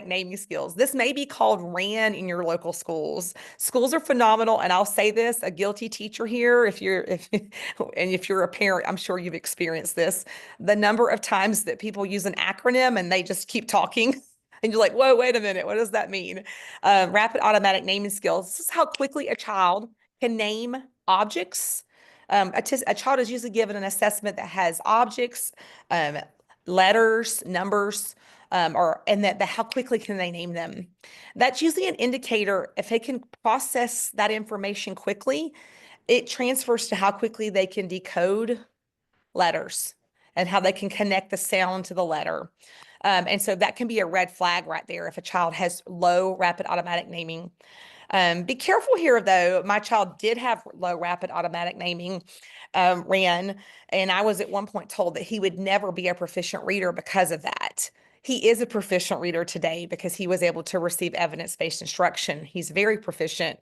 naming skills. This may be called RAN in your local schools. Schools are phenomenal, and I'll say this, a guilty teacher here, if you're a parent, I'm sure you've experienced this. The number of times that people use an acronym and they just keep talking. And you're like, whoa, wait a minute, what does that mean? Rapid automatic naming skills. This is how quickly a child can name objects. A child is usually given an assessment that has objects, letters, numbers, how quickly can they name them. That's usually an indicator. If they can process that information quickly, it transfers to how quickly they can decode letters and how they can connect the sound to the letter. And so that can be a red flag right there if a child has low rapid automatic naming. Be careful here, though. My child did have low rapid automatic naming, RAN, and I was at one point told that he would never be a proficient reader because of that. He is a proficient reader today because he was able to receive evidence-based instruction. He's very proficient.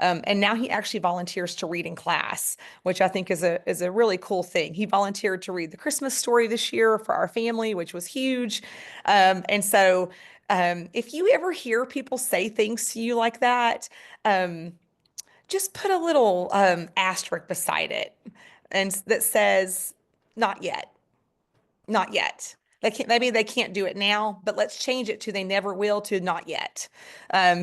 And now he actually volunteers to read in class, which I think is a really cool thing. He volunteered to read the Christmas story this year for our family, which was huge. And so if you ever hear people say things to you like that, just put a little asterisk beside it and that says, not yet, not yet. They can't, maybe they can't do it now, but let's change it to they never will to not yet.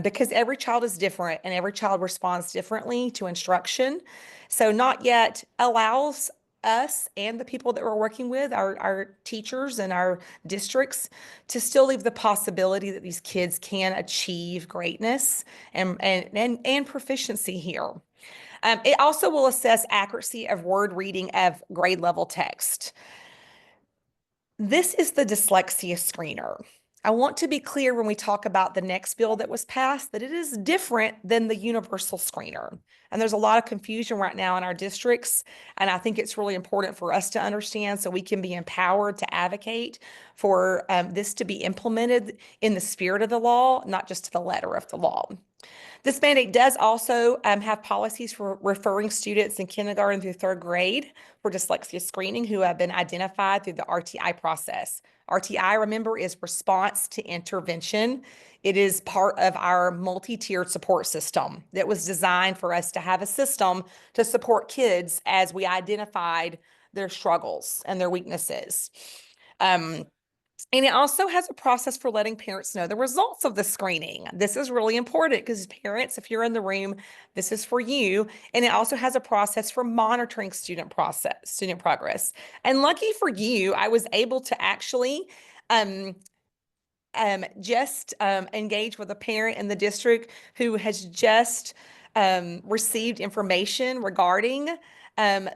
Because every child is different and every child responds differently to instruction. So not yet allows us and the people that we're working with, our teachers and our districts, to still leave the possibility that these kids can achieve greatness and proficiency here. It also will assess accuracy of word reading of grade level text. This is the dyslexia screener. I want to be clear when we talk about the next bill that was passed that it is different than the universal screener. And there's a lot of confusion right now in our districts. And I think it's really important for us to understand so we can be empowered to advocate for this to be implemented in the spirit of the law, not just to the letter of the law. This mandate does also have policies for referring students in kindergarten through third grade for dyslexia screening who have been identified through the RTI process. RTI, remember, is response to intervention. It is part of our multi-tiered support system that was designed for us to have a system to support kids as we identified their struggles and their weaknesses. And it also has a process for letting parents know the results of the screening. This is really important because parents, if you're in the room, this is for you. And it also has a process for monitoring student progress. And lucky for you, I was able to actually engage with a parent in the district who has just received information regarding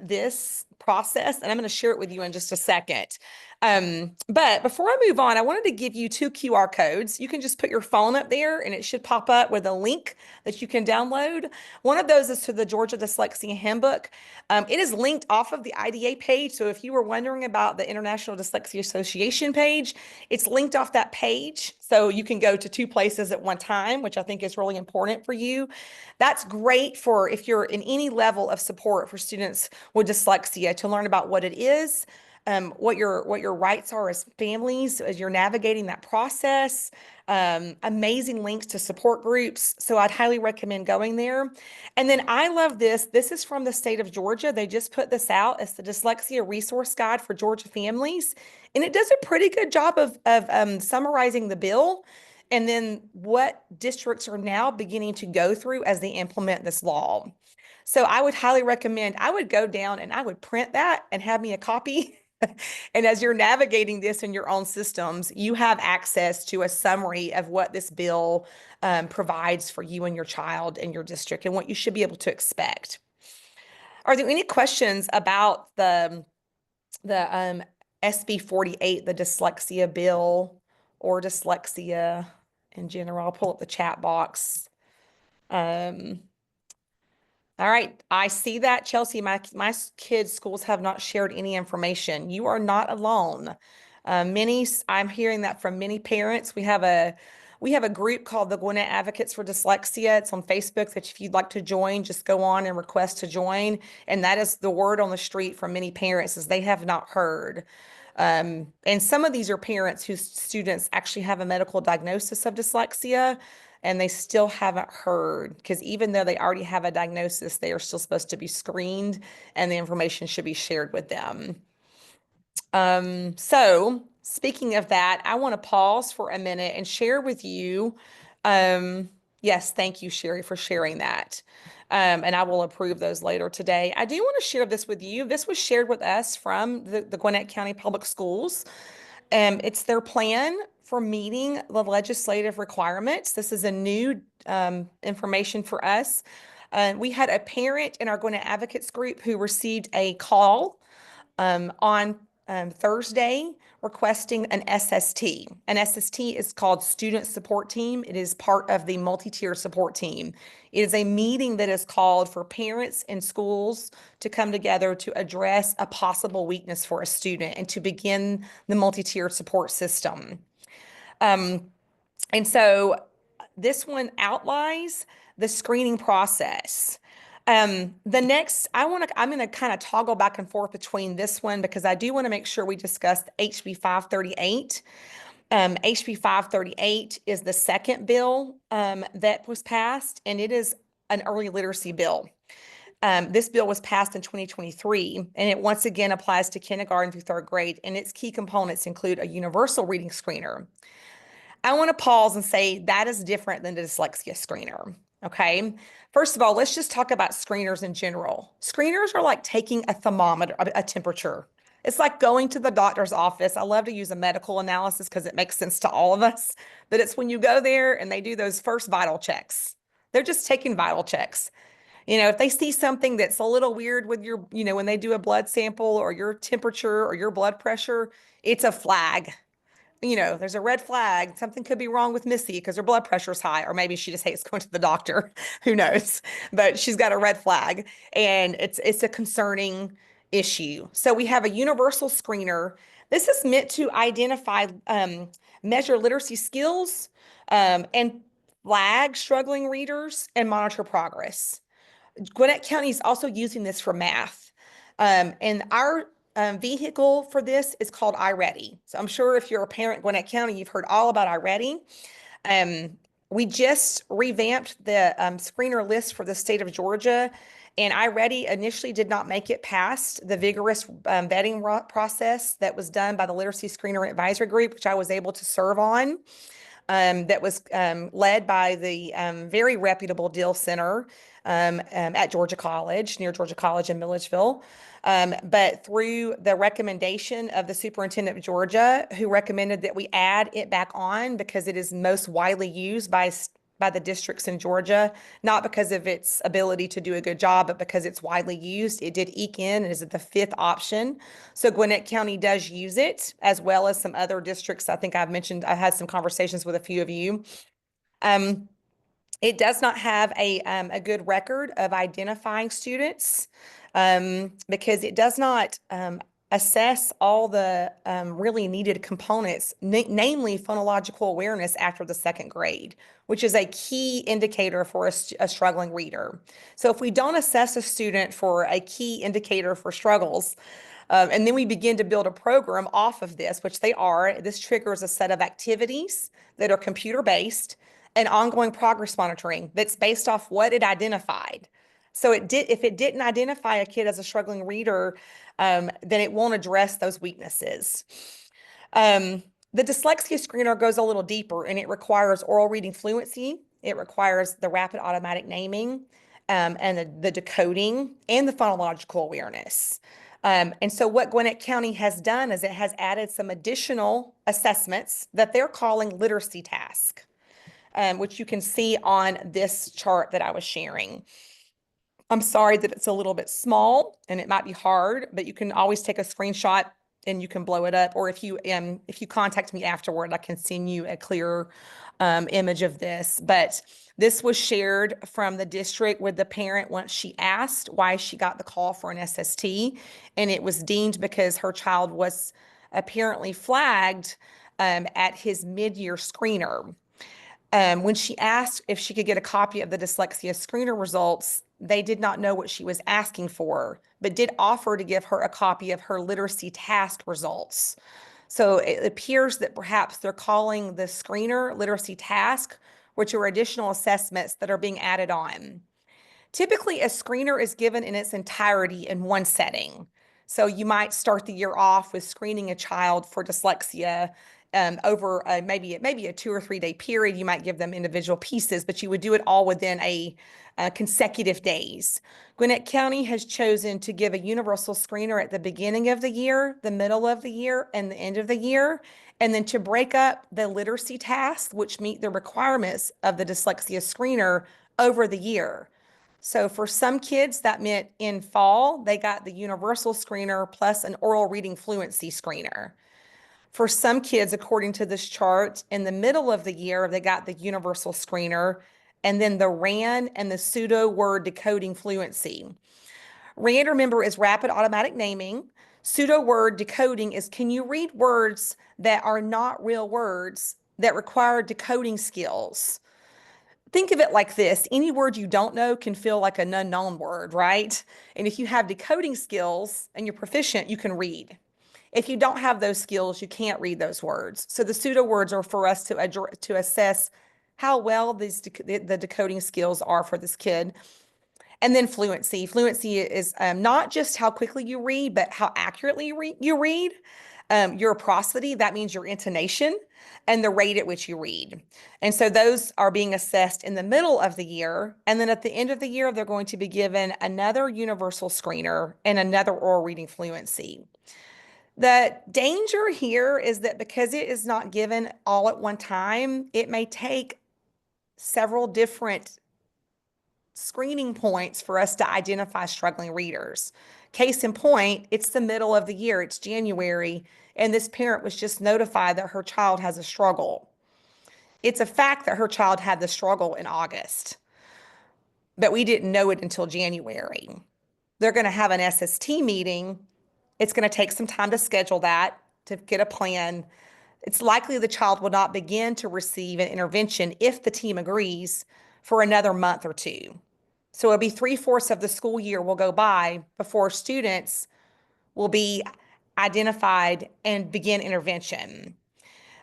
this process. And I'm going to share it with you in just a second. But before I move on, I wanted to give you 2 QR codes. You can just put your phone up there and it should pop up with a link that you can download. One of those is to the Georgia Dyslexia Handbook. It is linked off of the IDA page. So if you were wondering about the International Dyslexia Association page, it's linked off that page. So you can go to 2 places at one time, which I think is really important for you. That's great for if you're in any level of support for students with dyslexia to learn about what it is, what your rights are as families as you're navigating that process. Amazing links to support groups. So I'd highly recommend going there. And then I love this. This is from the state of Georgia. They just put this out. It's the Dyslexia Resource Guide for Georgia Families. And it does a pretty good job of summarizing the bill and then what districts are now beginning to go through as they implement this law. So I would highly recommend, I would go down and I would print that and have me a copy. And as you're navigating this in your own systems, you have access to a summary of what this bill provides for you and your child and your district and what you should be able to expect. Are there any questions about the SB 48, the dyslexia bill or dyslexia in general? I'll pull up the chat box. All right, I see that, Chelsea. My kids' schools have not shared any information. You are not alone. I'm hearing that from many parents. We have a group called the Gwinnett Advocates for Dyslexia. It's on Facebook that if you'd like to join, just go on and request to join. And that is the word on the street from many parents is they have not heard. And some of these are parents whose students actually have a medical diagnosis of dyslexia and they still haven't heard because even though they already have a diagnosis, they are still supposed to be screened and the information should be shared with them. So speaking of that, I want to pause for a minute and share with you. Yes, thank you, Sherry, for sharing that. And I will approve those later today. I do want to share this with you. This was shared with us from the Gwinnett County Public Schools. It's their plan for meeting the legislative requirements. This is a new information for us. We had a parent in our Gwinnett Advocates group who received a call on Thursday requesting an SST. An SST is called Student Support Team. It is part of the multi-tier support team. It is a meeting that is called for parents and schools to come together to address a possible weakness for a student and to begin the multi-tier support system. And so this one outlines the screening process. The next, I'm going to kind of toggle back and forth between this one because I do want to make sure we discuss HB 538. HB 538 is the second bill that was passed, and it is an early literacy bill. This bill was passed in 2023, and it once again applies to kindergarten through third grade, and its key components include a universal reading screener. I want to pause and say that is different than the dyslexia screener. Okay. First of all, let's just talk about screeners in general. Screeners are like taking a thermometer, a temperature. It's like going to the doctor's office. I love to use a medical analysis because it makes sense to all of us, but it's when you go there and they do those first vital checks. They're just taking vital checks. If they see something that's a little weird with your, when they do a blood sample or your temperature or your blood pressure, it's a flag. There's a red flag. Something could be wrong with Missy because her blood pressure is high, or maybe she just hates going to the doctor. Who knows? But she's got a red flag, and it's a concerning issue. So we have a universal screener. This is meant to identify, measure literacy skills, and flag struggling readers and monitor progress. Gwinnett County is also using this for math. And our vehicle for this is called iReady. So I'm sure if you're a parent in Gwinnett County, you've heard all about iReady. We just revamped the screener list for the state of Georgia, and iReady initially did not make it past the vigorous vetting process that was done by the Literacy Screener Advisory Group, which I was able to serve on. That was led by the very reputable Dill Center at Georgia College, near Georgia College in Milledgeville. But through the recommendation of the superintendent of Georgia, who recommended that we add it back on because it is most widely used by the districts in Georgia, not because of its ability to do a good job, but because it's widely used. It did eke in and is the fifth option. So Gwinnett County does use it, as well as some other districts. I think I've mentioned, I had some conversations with a few of you. It does not have a good record of identifying students because it does not assess all the really needed components, namely phonological awareness after the second grade, which is a key indicator for a struggling reader. So if we don't assess a student for a key indicator for struggles, and then we begin to build a program off of this, which this triggers a set of activities that are computer-based and ongoing progress monitoring that's based off what it identified. So if it didn't identify a kid as a struggling reader, then it won't address those weaknesses. The dyslexia screener goes a little deeper, and it requires oral reading fluency. It requires the rapid automatic naming, and the decoding and the phonological awareness. And so what Gwinnett County has done is it has added some additional assessments that they're calling literacy tasks, which you can see on this chart that I was sharing. I'm sorry that it's a little bit small and it might be hard, but you can always take a screenshot and you can blow it up. Or if you contact me afterward, I can send you a clearer image of this. But this was shared from the district with the parent once she asked why she got the call for an SST, and it was deemed because her child was apparently flagged at his mid-year screener. When she asked if she could get a copy of the dyslexia screener results, they did not know what she was asking for, but did offer to give her a copy of her literacy task results. So it appears that perhaps they're calling the screener literacy task, which are additional assessments that are being added on. Typically, a screener is given in its entirety in one setting. So you might start the year off with screening a child for dyslexia over maybe a 2 or 3 day period. You might give them individual pieces, but you would do it all within a consecutive days. Gwinnett County has chosen to give a universal screener at the beginning of the year, the middle of the year, and the end of the year, and then to break up the literacy tasks, which meet the requirements of the dyslexia screener over the year. So for some kids, that meant in fall, they got the universal screener plus an oral reading fluency screener. For some kids, according to this chart, in the middle of the year, they got the universal screener and then the RAN and the pseudo word decoding fluency. RAN, remember, is rapid automatic naming. Pseudo word decoding is, can you read words that are not real words that require decoding skills. Think of it like this. Any word you don't know can feel like an unknown word, right? And if you have decoding skills and you're proficient, you can read. If you don't have those skills, you can't read those words. So the pseudo words are for us to assess how well the decoding skills are for this kid. And then fluency. Fluency is not just how quickly you read, but how accurately you read. Your prosody, that means your intonation, and the rate at which you read. And so those are being assessed in the middle of the year. And then at the end of the year, they're going to be given another universal screener and another oral reading fluency. The danger here is that because it is not given all at one time, it may take several different screening points for us to identify struggling readers. Case in point, it's the middle of the year, it's January, and this parent was just notified that her child has a struggle. It's a fact that her child had the struggle in August, but we didn't know it until January. They're going to have an SST meeting. It's going to take some time to schedule that, to get a plan. It's likely the child will not begin to receive an intervention if the team agrees for another month or two. So it'll be 3/4 of the school year will go by before students will be identified and begin intervention.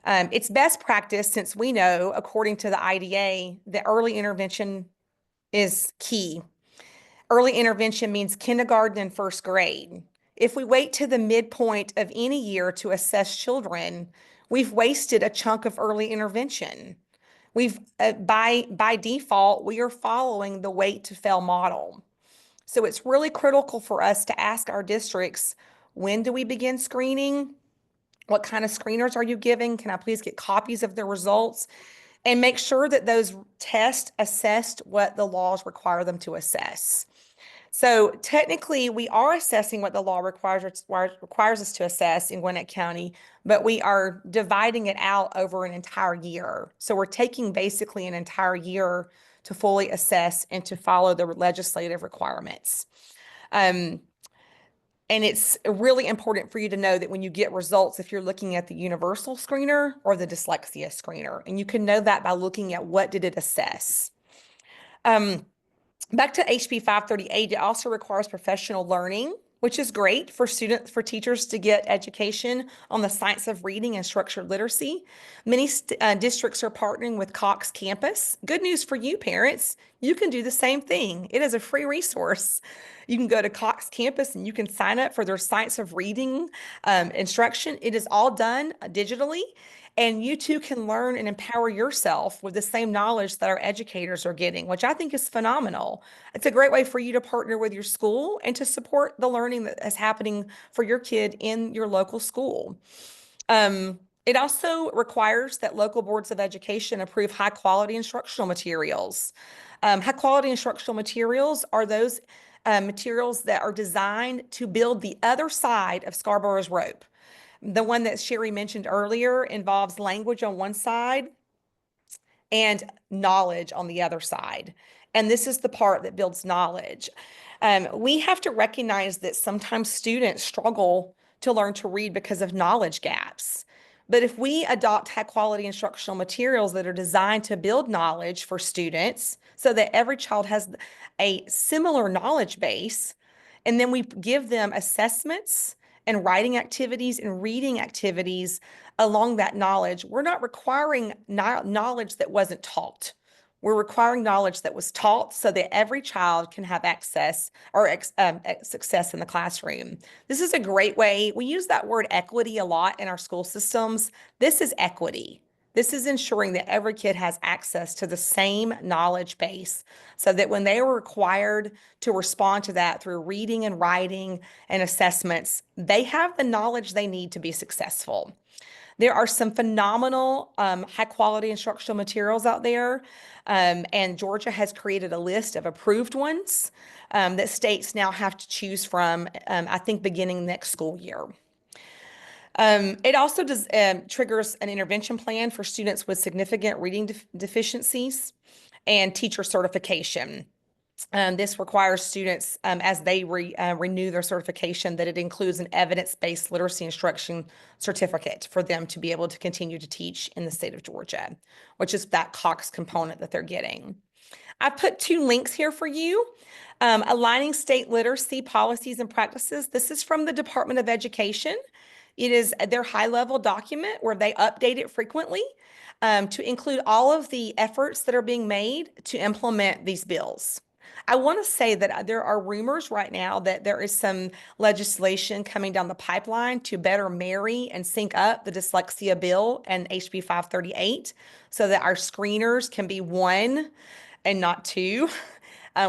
It's best practice, since we know, according to the IDA, that early intervention is key. Early intervention means kindergarten and first grade. If we wait to the midpoint of any year to assess children, we've wasted a chunk of early intervention. By default, we are following the wait to fail model. So it's really critical for us to ask our districts, when do we begin screening? What kind of screeners are you giving? Can I please get copies of the results? And make sure that those tests assessed what the laws require them to assess. So technically, we are assessing what the law requires us to assess in Gwinnett County, but we are dividing it out over an entire year. So we're taking basically an entire year to fully assess and to follow the legislative requirements. And it's really important for you to know that when you get results, if you're looking at the universal screener or the dyslexia screener, and you can know that by looking at what did it assess. Back to HB 538, it also requires professional learning, which is great for teachers to get education on the science of reading and structured literacy. Many districts are partnering with Cox Campus. Good news for you parents, you can do the same thing. It is a free resource. You can go to Cox Campus and you can sign up for their science of reading instruction. It is all done digitally. And you too can learn and empower yourself with the same knowledge that our educators are getting, which I think is phenomenal. It's a great way for you to partner with your school and to support the learning that is happening for your kid in your local school. It also requires that local boards of education approve high quality instructional materials. High quality instructional materials are those materials that are designed to build the other side of Scarborough's rope. The one that Sherry mentioned earlier involves language on one side and knowledge on the other side. And this is the part that builds knowledge. We have to recognize that sometimes students struggle to learn to read because of knowledge gaps. But if we adopt high quality instructional materials that are designed to build knowledge for students so that every child has a similar knowledge base, and then we give them assessments and writing activities and reading activities along that knowledge, we're not requiring knowledge that wasn't taught. We're requiring knowledge that was taught so that every child can have access or success in the classroom. This is a great way. We use that word equity a lot in our school systems. This is equity. This is ensuring that every kid has access to the same knowledge base so that when they are required to respond to that through reading and writing and assessments, they have the knowledge they need to be successful. There are some phenomenal high quality instructional materials out there, and Georgia has created a list of approved ones that states now have to choose from, I think, beginning next school year. It also triggers an intervention plan for students with significant reading deficiencies and teacher certification. This requires students, as they renew their certification, that it includes an evidence-based literacy instruction certificate for them to be able to continue to teach in the state of Georgia, which is that Cox component that they're getting. I put 2 links here for you. Aligning state literacy policies and practices. This is from the Department of Education. It is their high-level document where they update it frequently to include all of the efforts that are being made to implement these bills. I want to say that there are rumors right now that there is some legislation coming down the pipeline to better marry and sync up the dyslexia bill and HB 538 so that our screeners can be 1 and not 2,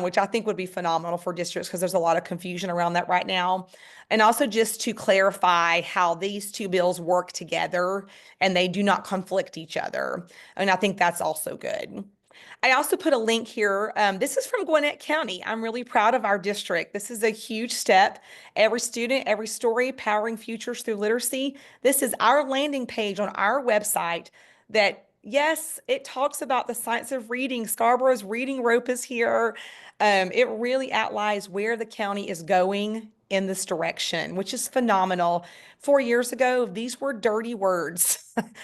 which I think would be phenomenal for districts because there's a lot of confusion around that right now. And also just to clarify how these 2 bills work together and they do not conflict each other. And I think that's also good. I also put a link here. This is from Gwinnett County. I'm really proud of our district. This is a huge step. Every student, every story, powering futures through literacy. This is our landing page on our website that, yes, it talks about the science of reading. Scarborough's reading rope is here. It really outlines where the county is going in this direction, which is phenomenal. 4 years ago, these were dirty words.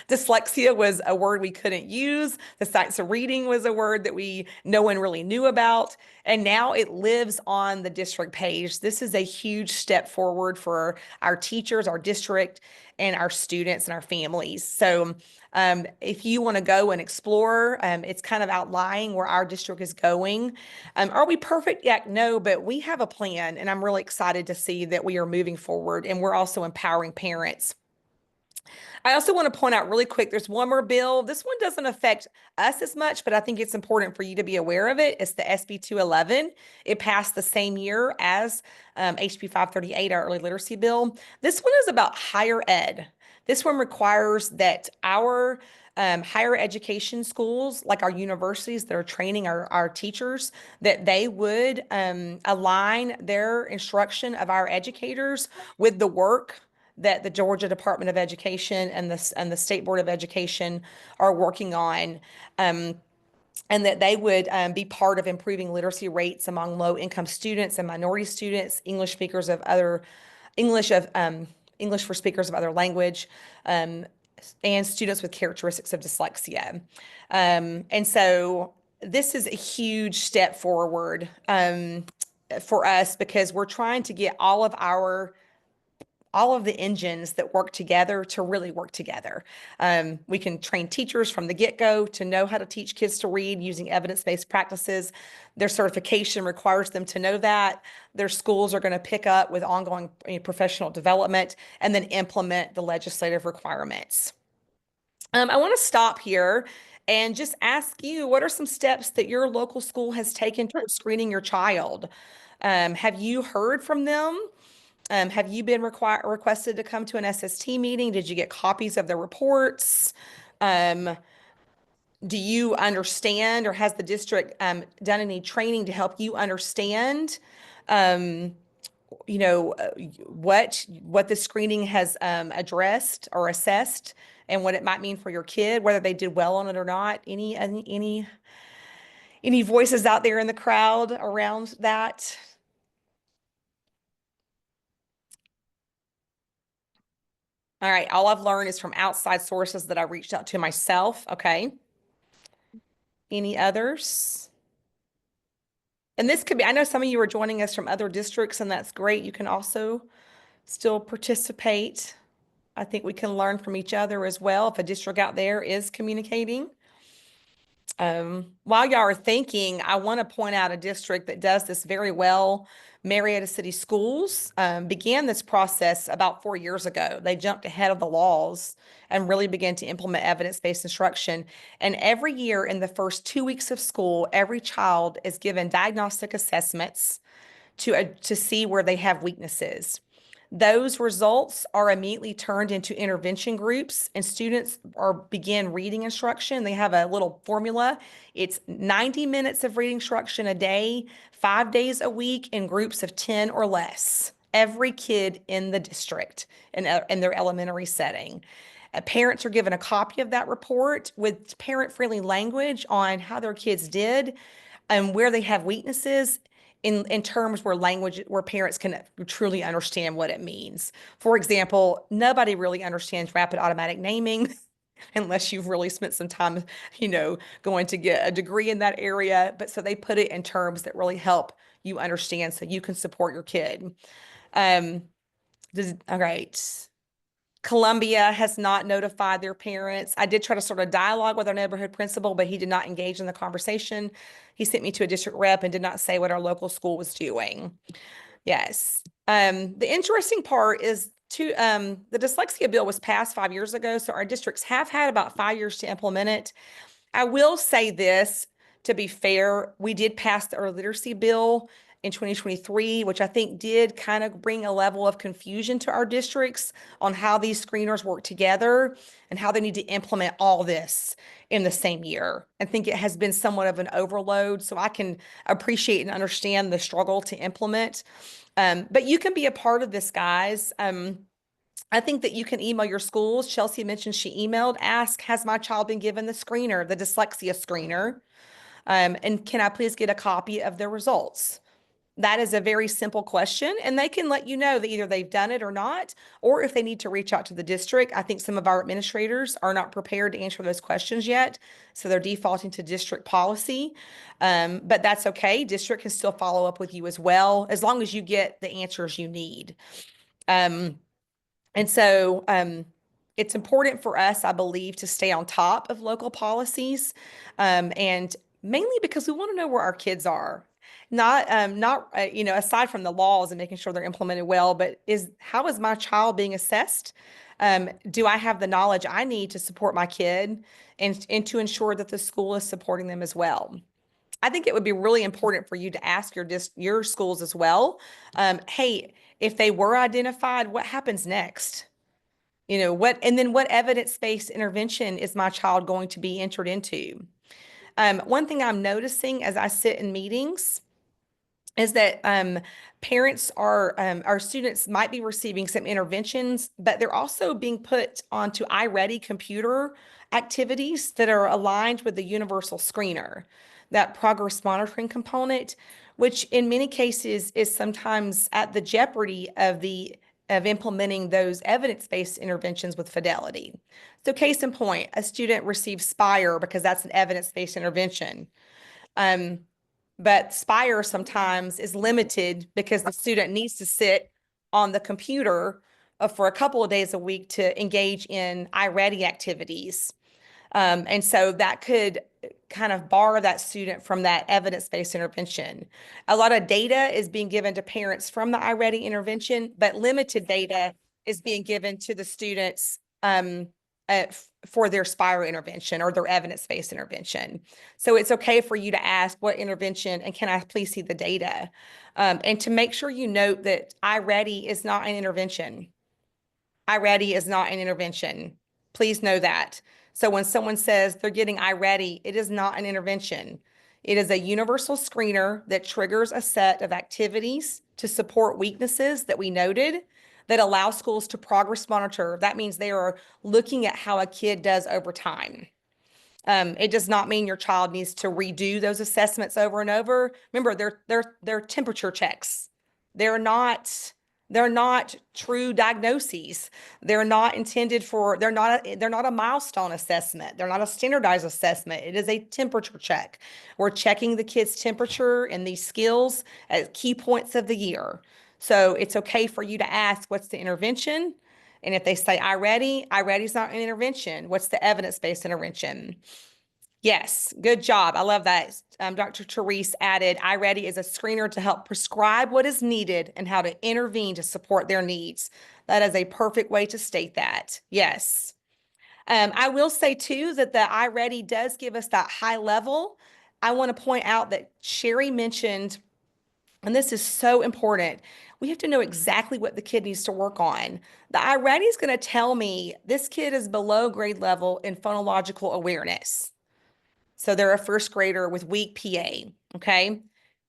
Dyslexia was a word we couldn't use. The science of reading was a word that no one really knew about. And now it lives on the district page. This is a huge step forward for our teachers, our district, and our students and our families. So if you want to go and explore, it's kind of outlining where our district is going. Are we perfect yet? No, but we have a plan, and I'm really excited to see that we are moving forward, and we're also empowering parents. I also want to point out really quick, there's one more bill. This one doesn't affect us as much, but I think it's important for you to be aware of it. It's the SB 211. It passed the same year as HB 538, our early literacy bill. This one is about higher ed. This one requires that our higher education schools, like our universities that are training our teachers, that they would align their instruction of our educators with the work that the Georgia Department of Education and the State Board of Education are working on, and that they would be part of improving literacy rates among low-income students and minority students, English for speakers of other language, and students with characteristics of dyslexia. And so this is a huge step forward for us because we're trying to get all of the engines that work together to really work together. We can train teachers from the get-go to know how to teach kids to read using evidence-based practices. Their certification requires them to know that. Their schools are going to pick up with ongoing professional development and then implement the legislative requirements. I want to stop here and just ask you, what are some steps that your local school has taken towards screening your child? Have you heard from them? Have you been requested to come to an SST meeting? Did you get copies of the reports? Do you understand, or has the district done any training to help you understand, what the screening has addressed or assessed, and what it might mean for your kid, whether they did well on it or not? Any voices out there in the crowd around that? All right, all I've learned is from outside sources that I reached out to myself. Okay. Any others? And this could be, I know some of you are joining us from other districts, and that's great. You can also still participate. I think we can learn from each other as well if a district out there is communicating. While y'all are thinking, I want to point out a district that does this very well. Marietta City Schools began this process about 4 years ago. They jumped ahead of the laws and really began to implement evidence-based instruction. And every year in the first 2 weeks of school, every child is given diagnostic assessments to see where they have weaknesses. Those results are immediately turned into intervention groups, and students begin reading instruction. They have a little formula. It's 90 minutes of reading instruction a day, 5 days a week in groups of 10 or less. Every kid in the district in their elementary setting. Parents are given a copy of that report with parent-friendly language on how their kids did. where they have weaknesses in terms where parents can truly understand what it means. For example, nobody really understands rapid automatic naming unless you've really spent some time, going to get a degree in that area. But so they put it in terms that really help you understand so you can support your kid. All right. Columbia has not notified their parents. I did try to sort of dialogue with our neighborhood principal, but he did not engage in the conversation. He sent me to a district rep and did not say what our local school was doing. Yes. The interesting part is the dyslexia bill was passed 5 years ago, so our districts have had about 5 years to implement it. I will say this, to be fair, we did pass the early literacy bill in 2023, which I think did kind of bring a level of confusion to our districts on how these screeners work together and how they need to implement all this in the same year. I think it has been somewhat of an overload, so I can appreciate and understand the struggle to implement. But you can be a part of this, guys. I think that you can email your schools. Chelsea mentioned she emailed, ask, has my child been given the screener, the dyslexia screener? And can I please get a copy of their results? That is a very simple question, and they can let you know that either they've done it or not, or if they need to reach out to the district. I think some of our administrators are not prepared to answer those questions yet, so they're defaulting to district policy. But that's okay. District can still follow up with you as well, as long as you get the answers you need. And so it's important for us, I believe, to stay on top of local policies, and mainly because we want to know where our kids are. Not aside from the laws and making sure they're implemented well, but how is my child being assessed? Do I have the knowledge I need to support my kid and to ensure that the school is supporting them as well? I think it would be really important for you to ask your schools as well. Hey, if they were identified, what happens next? What evidence-based intervention is my child going to be entered into? One thing I'm noticing as I sit in meetings is that parents our students might be receiving some interventions, but they're also being put onto iReady computer activities that are aligned with the universal screener, that progress monitoring component, which in many cases is sometimes at the jeopardy of implementing those evidence-based interventions with fidelity. So case in point, a student receives SPIRE because that's an evidence-based intervention. But SPIRE sometimes is limited because the student needs to sit on the computer for a couple of days a week to engage in iReady activities. And so that could kind of bar that student from that evidence-based intervention. A lot of data is being given to parents from the iReady intervention, but limited data is being given to the students for their SPIRE intervention or their evidence-based intervention. So it's okay for you to ask what intervention and can I please see the data? And to make sure you note that iReady is not an intervention. iReady is not an intervention. Please know that. So when someone says they're getting iReady, it is not an intervention. It is a universal screener that triggers a set of activities to support weaknesses that we noted that allow schools to progress monitor. That means they are looking at how a kid does over time. It does not mean your child needs to redo those assessments over and over. Remember, they're temperature checks. They're not true diagnoses. They're not a milestone assessment. They're not a standardized assessment. It is a temperature check. We're checking the kid's temperature and these skills at key points of the year. So it's okay for you to ask, what's the intervention? And if they say iReady's not an intervention. What's the evidence-based intervention? Yes, good job. I love that. Dr. Therese added, iReady is a screener to help prescribe what is needed and how to intervene to support their needs. That is a perfect way to state that. Yes. I will say too that the iReady does give us that high level. I want to point out that Sherry mentioned, and this is so important, we have to know exactly what the kid needs to work on. The iReady is going to tell me this kid is below grade level in phonological awareness. So they're a first grader with weak PA, okay?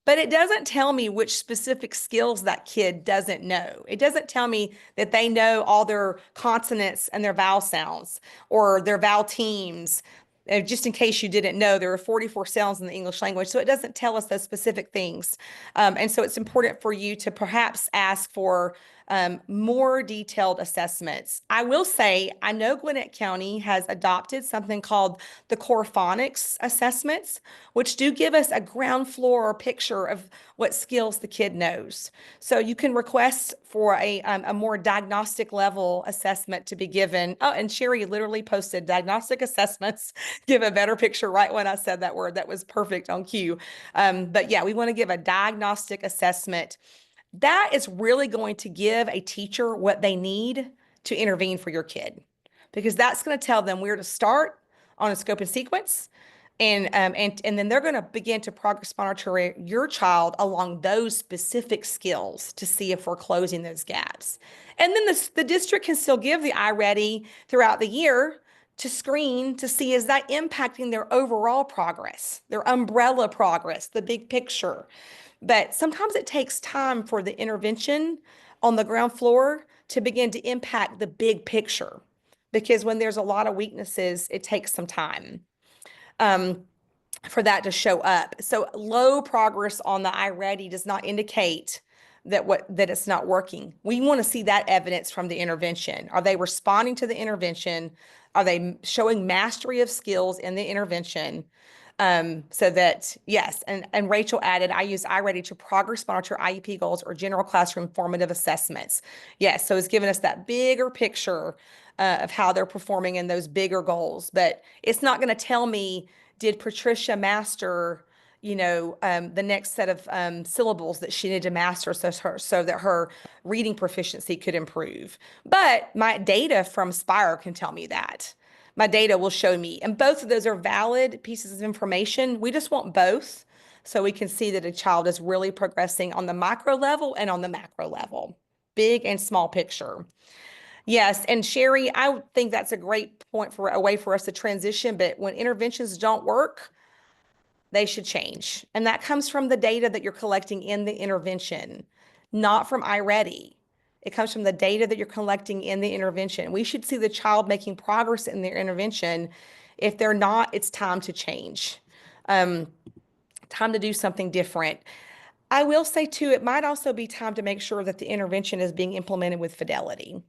But it doesn't tell me which specific skills that kid doesn't know. It doesn't tell me that they know all their consonants and their vowel sounds or their vowel teams. Just in case you didn't know, there are 44 sounds in the English language, so it doesn't tell us those specific things. And so it's important for you to perhaps ask for more detailed assessments. I will say, I know Gwinnett County has adopted something called the core phonics assessments, which do give us a ground floor picture of what skills the kid knows. So you can request for a more diagnostic level assessment to be given. Oh, and Sherry literally posted diagnostic assessments give a better picture right when I said that word. That was perfect on cue. But yeah, we want to give a diagnostic assessment. That is really going to give a teacher what they need to intervene for your kid, because that's going to tell them where to start on a scope and sequence. And then they're going to begin to progress monitor your child along those specific skills to see if we're closing those gaps. And then the district can still give the iReady throughout the year to screen to see, is that impacting their overall progress, their umbrella progress, the big picture. But sometimes it takes time for the intervention on the ground floor to begin to impact the big picture, because when there's a lot of weaknesses, it takes some time for that to show up. So low progress on the iReady does not indicate that it's not working. We want to see that evidence from the intervention. Are they responding to the intervention? Are they showing mastery of skills in the intervention? So that, yes, and Rachel added, I use iReady to progress monitor IEP goals or general classroom formative assessments. Yes, so it's given us that bigger picture of how they're performing in those bigger goals. But it's not going to tell me, did Patricia master, the next set of syllables that she needed to master so that her reading proficiency could improve. But my data from Spire can tell me that. My data will show me, and both of those are valid pieces of information. We just want both so we can see that a child is really progressing on the micro level and on the macro level, big and small picture. Yes, and Sherry, I think that's a great point for a way for us to transition, but when interventions don't work, they should change. And that comes from the data that you're collecting in the intervention, not from iReady. It comes from the data that you're collecting in the intervention. We should see the child making progress in their intervention. If they're not, it's time to change. Time to do something different. I will say too, it might also be time to make sure that the intervention is being implemented with fidelity,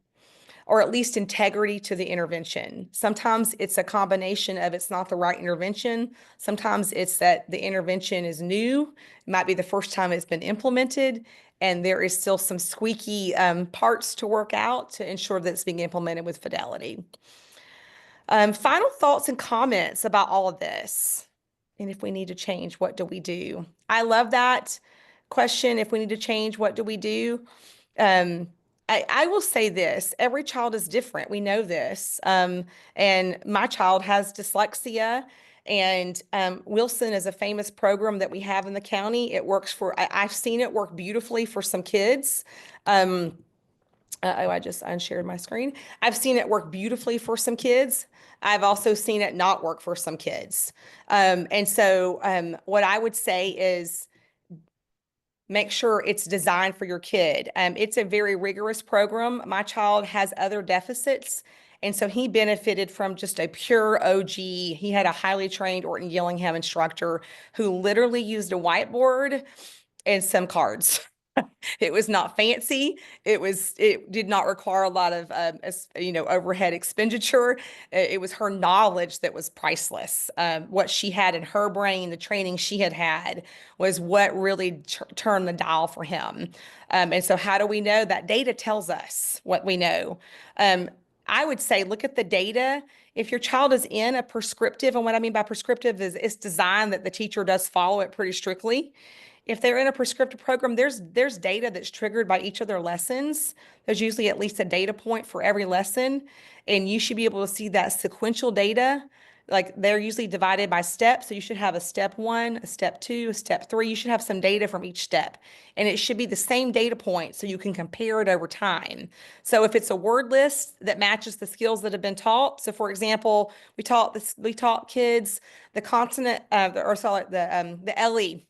or at least integrity to the intervention. Sometimes it's a combination of it's not the right intervention. Sometimes it's that the intervention is new. It might be the first time it's been implemented, and there is still some squeaky parts to work out to ensure that it's being implemented with fidelity. Final thoughts and comments about all of this. And if we need to change, what do we do? I love that question. If we need to change, what do we do? I will say this, every child is different. We know this. And my child has dyslexia, and Wilson is a famous program that we have in the county. It works for, I've seen it work beautifully for some kids. I just unshared my screen. I've seen it work beautifully for some kids. I've also seen it not work for some kids. And so what I would say is, make sure it's designed for your kid. It's a very rigorous program. My child has other deficits, and so he benefited from just a pure OG. He had a highly trained Orton Gillingham instructor who literally used a whiteboard and some cards. It was not fancy. It did not require a lot of, overhead expenditure. It was her knowledge that was priceless. What she had in her brain, the training she had was what really turned the dial for him. And so how do we know? That data tells us what we know. I would say, look at the data. If your child is in a prescriptive, and what I mean by prescriptive is it's designed that the teacher does follow it pretty strictly. If they're in a prescriptive program, there's data that's triggered by each of their lessons. There's usually at least a data point for every lesson, and you should be able to see that sequential data. Like, they're usually divided by steps, so you should have a step 1, a step 2, a step 3. You should have some data from each step, and it should be the same data point so you can compare it over time. So if it's a word list that matches the skills that have been taught, so for example, we taught kids the consonant, the LE,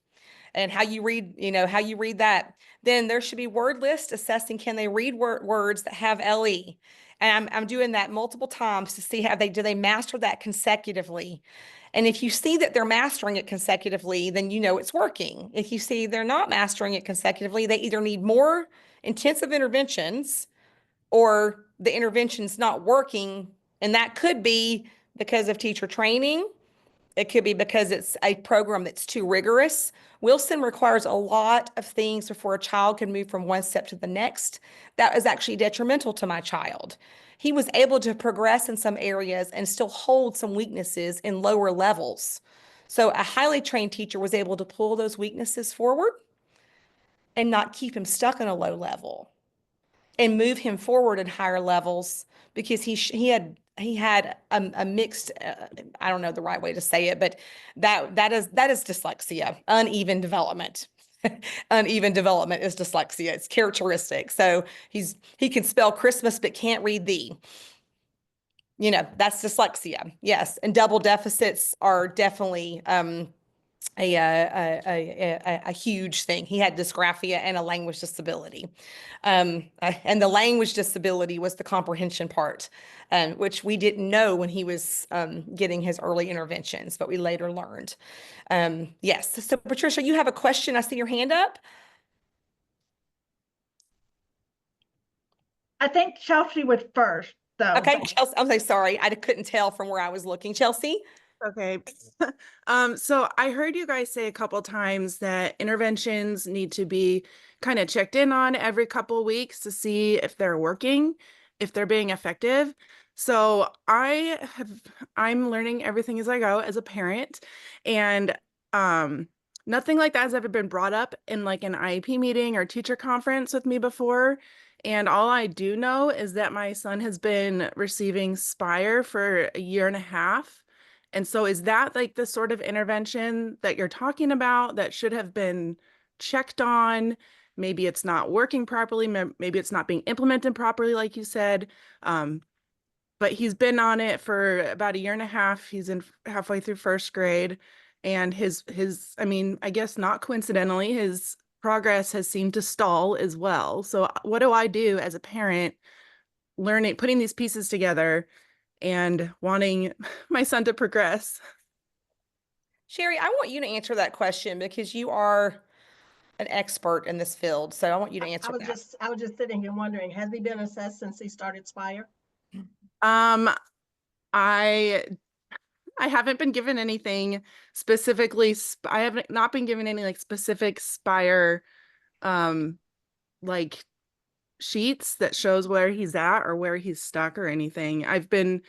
and how you read, that, then there should be word list assessing, can they read words that have LE? And I'm doing that multiple times to see how do they master that consecutively. And if you see that they're mastering it consecutively, then you know it's working. If you see they're not mastering it consecutively, they either need more intensive interventions or the intervention's not working. And that could be because of teacher training. It could be because it's a program that's too rigorous. Wilson requires a lot of things before a child can move from one step to the next. That is actually detrimental to my child. He was able to progress in some areas and still hold some weaknesses in lower levels. So a highly trained teacher was able to pull those weaknesses forward and not keep him stuck in a low level and move him forward in higher levels because he had a mixed I don't know the right way to say it, but that is dyslexia, uneven development. Uneven development is dyslexia. It's characteristic. So he can spell Christmas but can't read thee. You know, that's dyslexia. Yes, and double deficits are definitely a huge thing. He had dysgraphia and a language disability. And the language disability was the comprehension part, which we didn't know when he was getting his early interventions, but we later learned. Yes. So Patricia, you have a question. I see your hand up. I think Chelsea was first, though. Okay, Chelsea, I'm so sorry. I couldn't tell from where I was looking. Chelsea? Okay. So I heard you guys say a couple times that interventions need to be kind of checked in on every couple weeks to see if they're working, if they're being effective. So I'm learning everything as I go as a parent, and nothing like that has ever been brought up in like an IEP meeting or teacher conference with me before. And all I do know is that my son has been receiving Spire for a year and a half. And so is that like the sort of intervention that you're talking about that should have been checked on? Maybe it's not working properly. Maybe it's not being implemented properly, like you said. But he's been on it for about a year and a half. He's in halfway through first grade. And I mean, I guess not coincidentally, his progress has seemed to stall as well. So what do I do as a parent, putting these pieces together and wanting my son to progress? Sherry, I want you to answer that question because you are an expert in this field. So I want you to answer that. I was just sitting here wondering, has he been assessed since he started Spire? I haven't been given anything specifically. I haven't not been given any like specific Spire like sheets that shows where he's at or where he's stuck or anything. I've been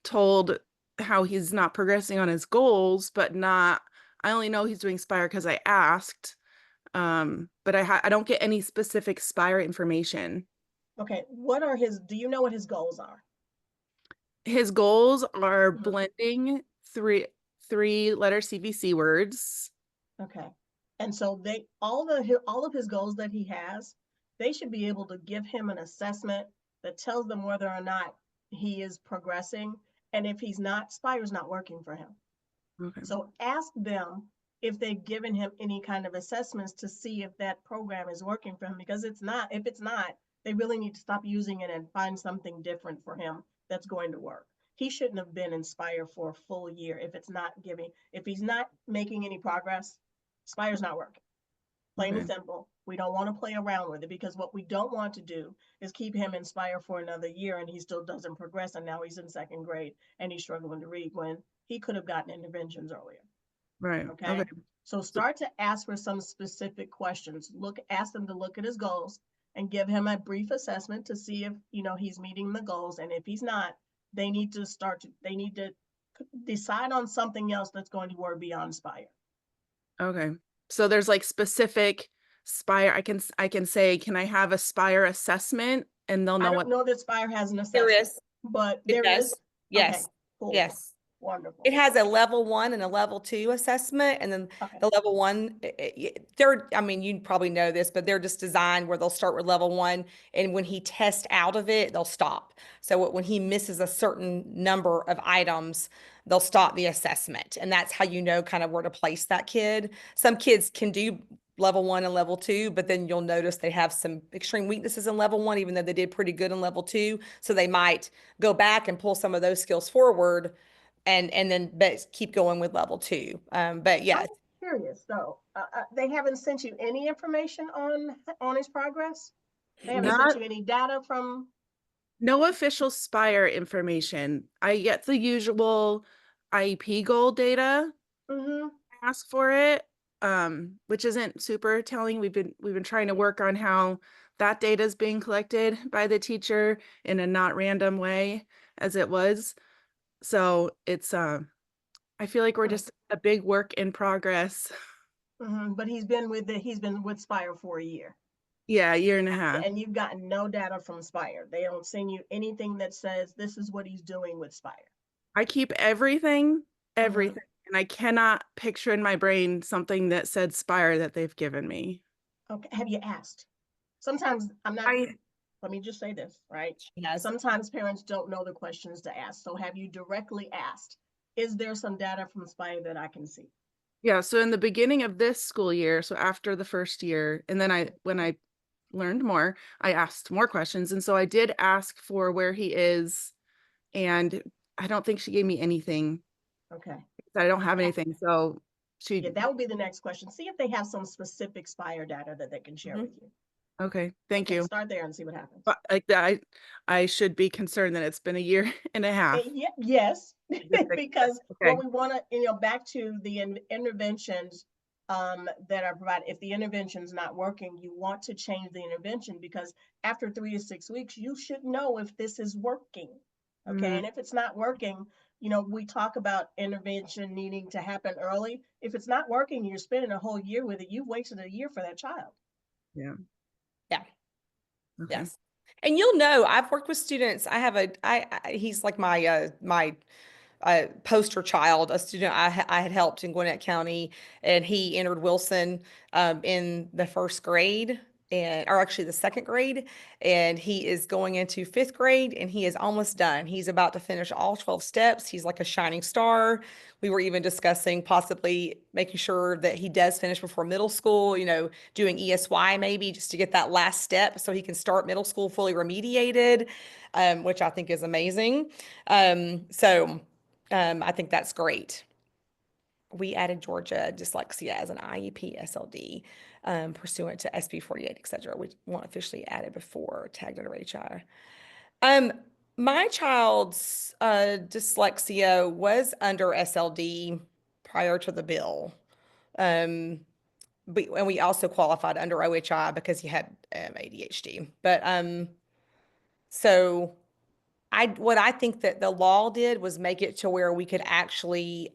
told how he's not progressing on his goals, but I only know he's doing Spire because I asked. But I don't get any specific Spire information. Okay, do you know what his goals are? His goals are blending three letter CVC words. Okay. And so all of his goals that he has, they should be able to give him an assessment that tells them whether or not he is progressing. And if he's not, Spire's not working for him. Okay. So ask them if they've given him any kind of assessments to see if that program is working for him, because if it's not, they really need to stop using it and find something different for him that's going to work. He shouldn't have been in Spire for a full year if he's not making any progress. Spire's not working. Plain and simple. We don't want to play around with it, because what we don't want to do is keep him in Spire for another year and he still doesn't progress, and now he's in second grade and he's struggling to read when he could have gotten interventions earlier. Right. Okay. So start to ask for some specific questions. Ask them to look at his goals and give him a brief assessment to see if he's meeting the goals. And if he's not, they need to decide on something else that's going to work beyond Spire. Okay. So there's like specific Spire. I can say, can I have a Spire assessment? And they'll know I don't know that Spire has an assessment. There is. But It there does. is. Yes. Okay, cool. Yes. Wonderful. It has a level 1 and a level 2 assessment. And then the level 1, I mean, you probably know this, but they're just designed where they'll start with level 1. And when he tests out of it, they'll stop. So when he misses a certain number of items, they'll stop the assessment. And that's how you know kind of where to place that kid. Some kids can do level 1 and level 2, but then you'll notice they have some extreme weaknesses in level 1, even though they did pretty good in level 2. So they might go back and pull some of those skills forward and then but keep going with level 2. But yeah, I'm curious though, they haven't sent you any information on his progress? They haven't sent Not you any data from, No official Spire information. I get the usual IEP goal data, mm-hmm, ask for it, which isn't super telling. We've been trying to work on how that data is being collected by the teacher in a not random way as it was. So it's I feel like we're Hmm. just a big work in progress. mm-hmm, but he's been with Spire for a year. Yeah, a year and a half. And you've gotten no data from Spire. They don't send you anything that says this is what he's doing with Spire. I keep everything, and I cannot picture in my brain something that said Spire that they've given me. Okay, have you asked? Sometimes let me just say this, right? yes. Sometimes parents don't know the questions to ask. So have you directly asked, is there some data from Spire that I can see? Yeah, so in the beginning of this school year, so after the first year, and then when I learned more, I asked more questions. And so I did ask for where he is, and I don't think she gave me anything. Okay. I don't have anything. So Yeah, that would be the next question. See if they have some specific Spire data that they can share Mhm. with you. okay, thank Okay, you. start there and see what happens. But I should be concerned that it's been a year and a half. Yeah, yes, because Okay. what we want to, back to the interventions that are provided. If the intervention's not working, you want to change the intervention because after 3 to 6 weeks, you should know if this is working. Okay, Mhm. and if it's not working, we talk about intervention needing to happen early. If it's not working, you're spending a whole year with it. You've wasted a year for that child. Yeah. Yeah. Okay. Yes. And you'll know, I've worked with students. I have he's like my poster child, a student I had helped in Gwinnett County, and he entered Wilson in the first grade or actually the second grade, and he is going into fifth grade and he is almost done. He's about to finish all 12 steps. He's like a shining star. We were even discussing possibly making sure that he does finish before middle school, doing ESY maybe just to get that last step so he can start middle school fully remediated, which I think is amazing. I think that's great. We added Georgia dyslexia as an IEP SLD pursuant to SB 48, et cetera. We weren't officially added before tagged under HI. My child's dyslexia was under SLD prior to the bill. And we also qualified under OHI because he had ADHD. But so what I think that the law did was make it to where we could actually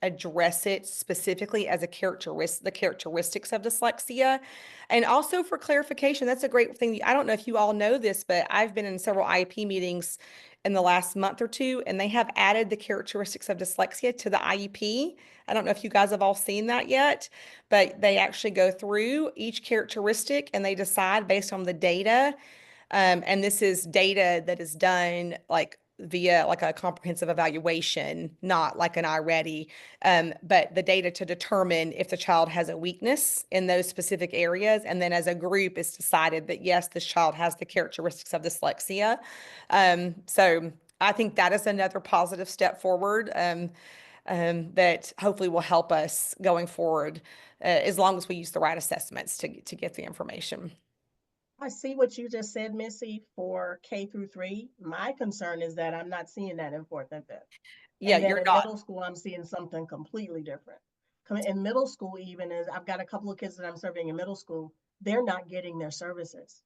address it specifically as the characteristics of dyslexia. And also for clarification, that's a great thing. I don't know if you all know this, but I've been in several IEP meetings in the last month or two, and they have added the characteristics of dyslexia to the IEP. I don't know if you guys have all seen that yet, but they actually go through each characteristic and they decide based on the data. And this is data that is done like via like a comprehensive evaluation, not like an iReady, but the data to determine if the child has a weakness in those specific areas. And then as a group it's decided that yes, this child has the characteristics of dyslexia. So I think that is another positive step forward that hopefully will help us going forward as long as we use the right assessments to get the information. I see what you just said, Missy, for K through 3. My concern is that I'm not seeing that in fourth and fifth. Yeah, And then you're in not. middle school, I'm seeing something completely different. In middle school, even as I've got a couple of kids that I'm serving in middle school, they're not getting their services,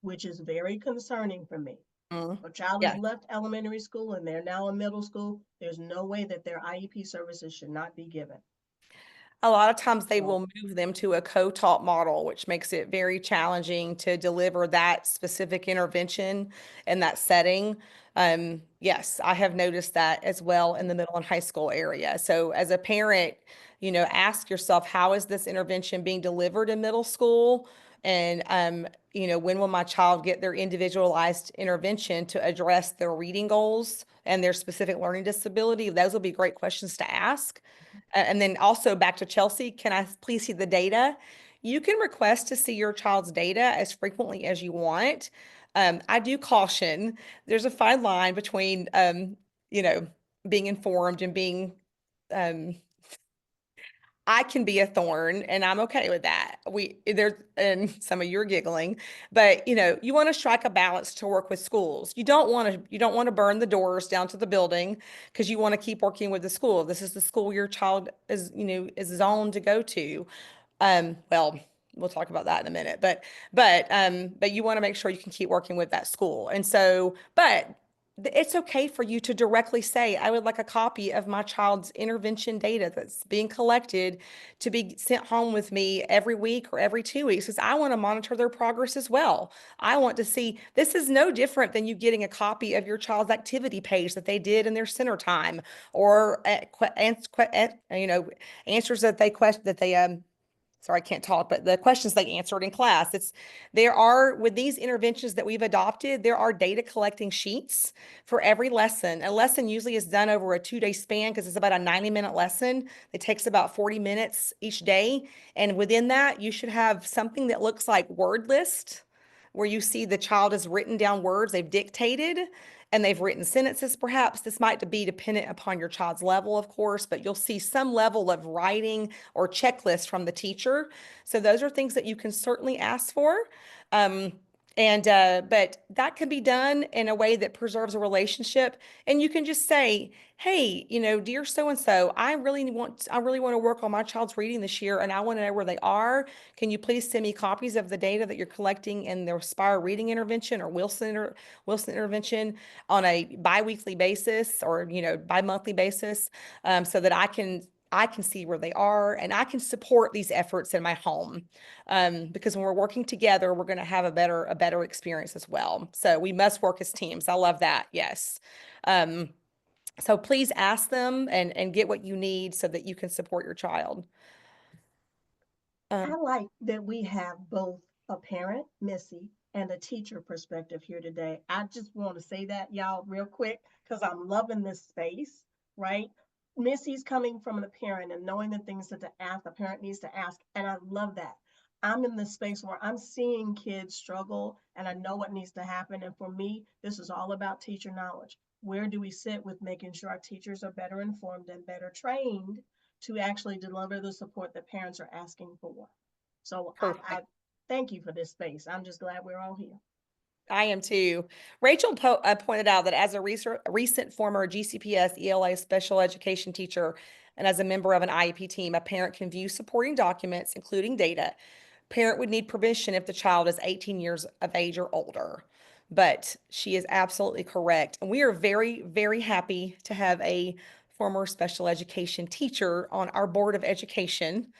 which is very concerning for me. Mm, A child yeah. has left elementary school and they're now in middle school. There's no way that their IEP services should not be given. A lot of times they So- will move them to a co-taught model, which makes it very challenging to deliver that specific intervention in that setting. Yes, I have noticed that as well in the middle and high school area. So as a parent, ask yourself, how is this intervention being delivered in middle school? And, when will my child get their individualized intervention to address their reading goals and their specific learning disability? Those will be great questions to ask. And then also back to Chelsea, can I please see the data? You can request to see your child's data as frequently as you want. I do caution, there's a fine line between, being informed and being, um, I can be a thorn and I'm okay with that. And some of you are giggling, but you want to strike a balance to work with schools. You don't want to burn the doors down to the building because you want to keep working with the school. This is the school your child is zoned to go to. Well, we'll talk about that in a minute, but you want to make sure you can keep working with that school. And so, but it's okay for you to directly say, I would like a copy of my child's intervention data that's being collected to be sent home with me every week or every 2 weeks, because I want to monitor their progress as well. I want to see, this is no different than you getting a copy of your child's activity page that they did in their center time, or answers that they sorry, I can't talk, but the questions they answered in class. With these interventions that we've adopted, there are data collecting sheets for every lesson. A lesson usually is done over a 2-day span because it's about a 90-minute lesson. It takes about 40 minutes each day. And within that, you should have something that looks like word list, where you see the child has written down words they've dictated and they've written sentences. Perhaps this might be dependent upon your child's level, of course, but you'll see some level of writing or checklist from the teacher. So those are things that you can certainly ask for. But that can be done in a way that preserves a relationship. And you can just say, hey, dear so-and-so, I really want to work on my child's reading this year, and I want to know where they are. Can you please send me copies of the data that you're collecting in the Aspire Reading Intervention or Wilson Intervention on a biweekly basis, or, bi-monthly basis, so that I can see where they are and I can support these efforts in my home. Because when we're working together, we're going to have a better experience as well. So we must work as teams. I love that. Yes. So please ask them and get what you need so that you can support your child. I like that we have both a parent, Missy, and a teacher perspective here today. I just want to say that, y'all, real quick, because I'm loving this space, right? Missy's coming from the parent and knowing the things that the parent needs to ask, and I love that. I'm in this space where I'm seeing kids struggle and I know what needs to happen. And for me, this is all about teacher knowledge. Where do we sit with making sure our teachers are better informed and better trained to actually deliver the support that parents are asking for? So I thank you for this space. I'm just glad we're all here. I am too. Rachel pointed out that as a recent former GCPS ELA special education teacher and as a member of an IEP team, a parent can view supporting documents, including data. Parent would need permission if the child is 18 years of age or older. But she is absolutely correct. And we are very, very happy to have a former special education teacher on our board of education.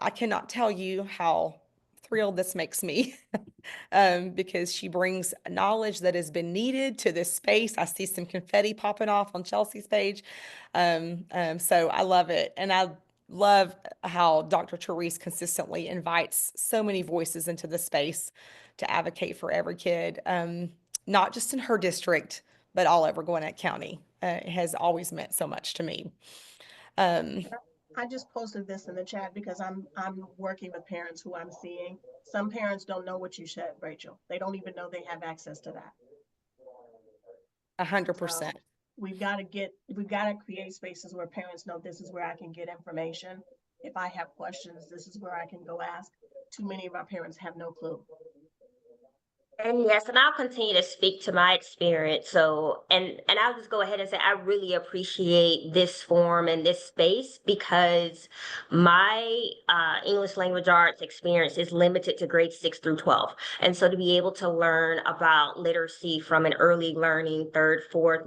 I cannot tell you how thrilled this makes me. Because she brings knowledge that has been needed to this space. I see some confetti popping off on Chelsea's page. So I love it. And I love how Dr. Therese consistently invites so many voices into the space to advocate for every kid, not just in her district, but all over Gwinnett County. It has always meant so much to me. I just posted this in the chat because I'm working with parents who I'm seeing. Some parents don't know what you said, Rachel. They don't even know they have access to that. 100%. We've got to create spaces where parents know this is where I can get information. If I have questions, this is where I can go ask. Too many of our parents have no clue. And yes, and I'll continue to speak to my experience. So, and I'll just go ahead and say I really appreciate this forum and this space because my English language arts experience is limited to grades 6 through 12. And so to be able to learn about literacy from an early learning, third, fourth,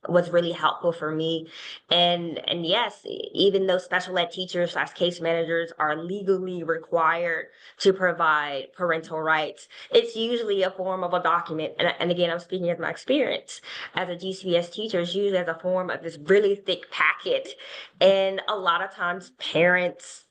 was really helpful for me. And yes, even though special ed teachers / case managers are legally required to provide parental rights, it's usually a form of a document. And again, I'm speaking as my experience as a GCPS teacher, it's usually as a form of this really thick packet. And a lot of times parents,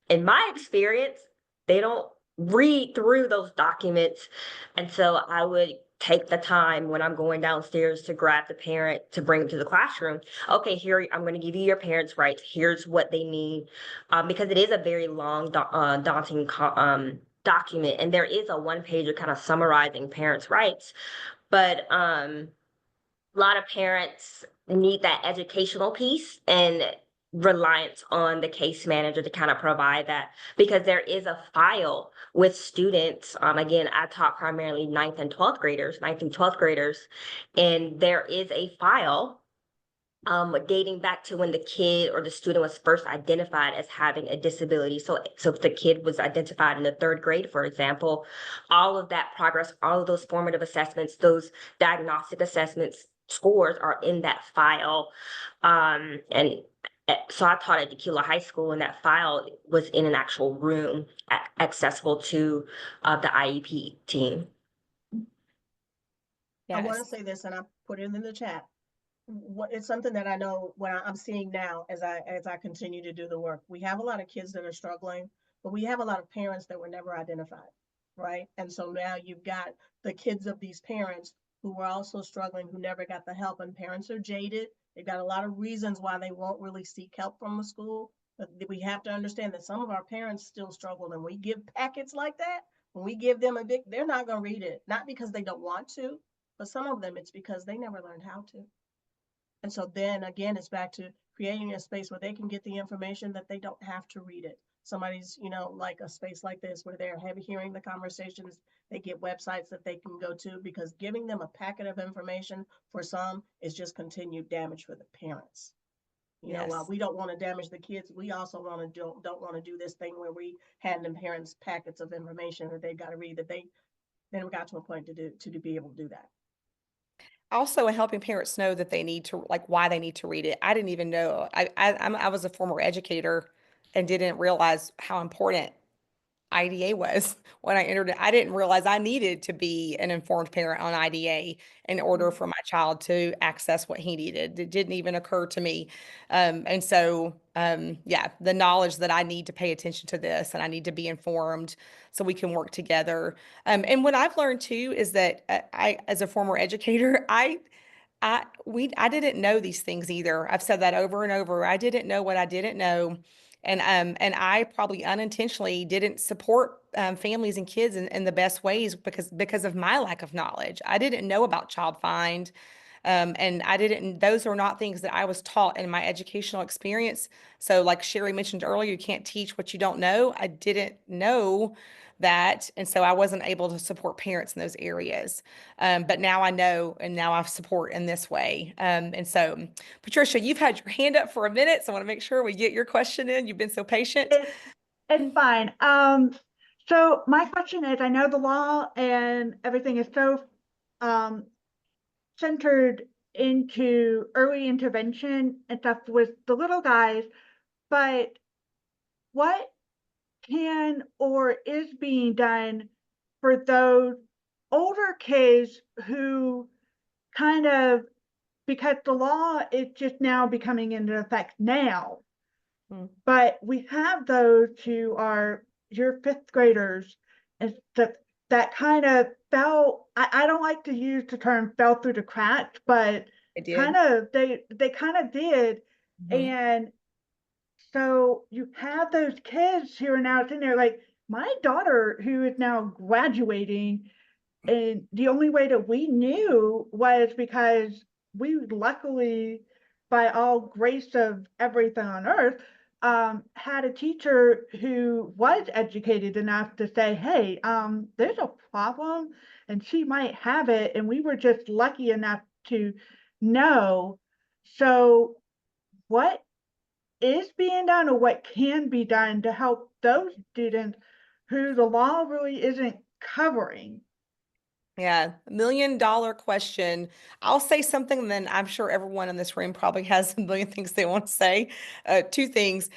in my experience, they don't read through those documents. And so I would take the time when I'm going downstairs to grab the parent to bring them to the classroom. Okay, here, I'm going to give you your parents' rights. Here's what they need. Because it is a very long, daunting document. And there is a one-pager kind of summarizing parents' rights. But a lot of parents need that educational piece and reliance on the case manager to kind of provide that, because there is a file with students. Again, I taught primarily 9th and 12th graders, 9th and 12th graders, and there is a file dating back to when the kid or the student was first identified as having a disability. So if the kid was identified in the 3rd grade, for example, all of that progress, all of those formative assessments, those diagnostic assessments, scores are in that file. So I taught at Tequila High School, and that file was in an actual room accessible to the IEP team. I want to Yes. say this, and I put it in the chat. It's something that I know when I'm seeing now as I continue to do the work. We have a lot of kids that are struggling, but we have a lot of parents that were never identified, right? And so now you've got the kids of these parents who were also struggling, who never got the help, and parents are jaded. They've got a lot of reasons why they won't really seek help from the school. But we have to understand that some of our parents still struggle, and we give packets like that. When we give them they're not going to read it, not because they don't want to, but some of them it's because they never learned how to. And so then again, it's back to creating a space where they can get the information that they don't have to read it. Somebody's, like a space like this where they're hearing the conversations, they get websites that they can go to, because giving them a packet of information for some is just continued damage for the parents. While Yes. we don't want to damage the kids, we also don't want to do this thing where we hand them parents packets of information that they've got to read, that they never got to a point to be able to do that. Also, helping parents know that they need to, like, why they need to read it. I didn't even know. I was a former educator and didn't realize how important IDA was when I entered it. I didn't realize I needed to be an informed parent on IDA in order for my child to access what he needed. It didn't even occur to me. And so, yeah, the knowledge that I need to pay attention to this and I need to be informed so we can work together. And what I've learned too is that as a former educator, I didn't know these things either. I've said that over and over. I didn't know what I didn't know. And I probably unintentionally didn't support families and kids in the best ways because of my lack of knowledge. I didn't know about child find. And those are not things that I was taught in my educational experience. So like Sherry mentioned earlier, you can't teach what you don't know. I didn't know that. And so I wasn't able to support parents in those areas. But now I know, and now I support in this way. And so, Patricia, you've had your hand up for a minute, so I want to make sure we get your question in. You've been so patient. It's fine. So my question is, I know the law and everything is so centered into early intervention and stuff with the little guys, but what can or is being done for those older kids who kind of, because the law is just now becoming into effect now, but we have those who are your 5th graders and that kind of I don't like to use the term fell through the cracks, but I kind of they kind of did. Mhm. And so you have those kids who are now sitting there, like my daughter who is now graduating, and the only way that we knew was because we luckily, by all grace of everything on earth, had a teacher who was educated enough to say, hey, there's a problem and she might have it. And we were just lucky enough to know. So what is being done or what can be done to help those students who the law really isn't covering? Yeah, $1 million question. I'll say something, and then I'm sure everyone in this room probably has a million things they want to say. 2 things.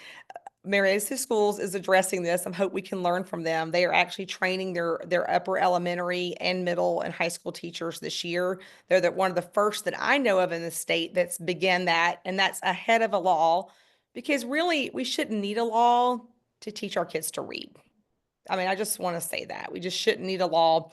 Marietta Schools is addressing this. I hope we can learn from them. They are actually training their upper elementary and middle and high school teachers this year. They're one of the first that I know of in the state that's began that, and that's ahead of a law, because really we shouldn't need a law to teach our kids to read. I mean, I just want to say that we just shouldn't need a law,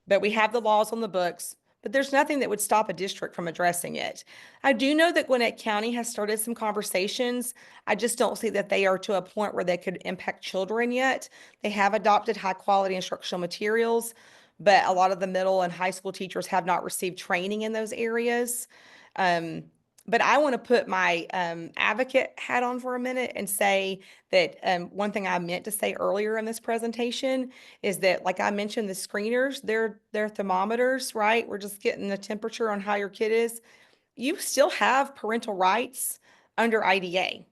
but we have the laws on the books, but there's nothing that would stop a district from addressing it. I do know that Gwinnett County has started some conversations. I just don't see that they are to a point where they could impact children yet. They have adopted high quality instructional materials, but a lot of the middle and high school teachers have not received training in those areas. Um, but I want to put my advocate hat on for a minute and say that one thing I meant to say earlier in this presentation is that, like I mentioned, the screeners, they're thermometers, right? We're just getting the temperature on how your kid is. You still have parental rights under IDA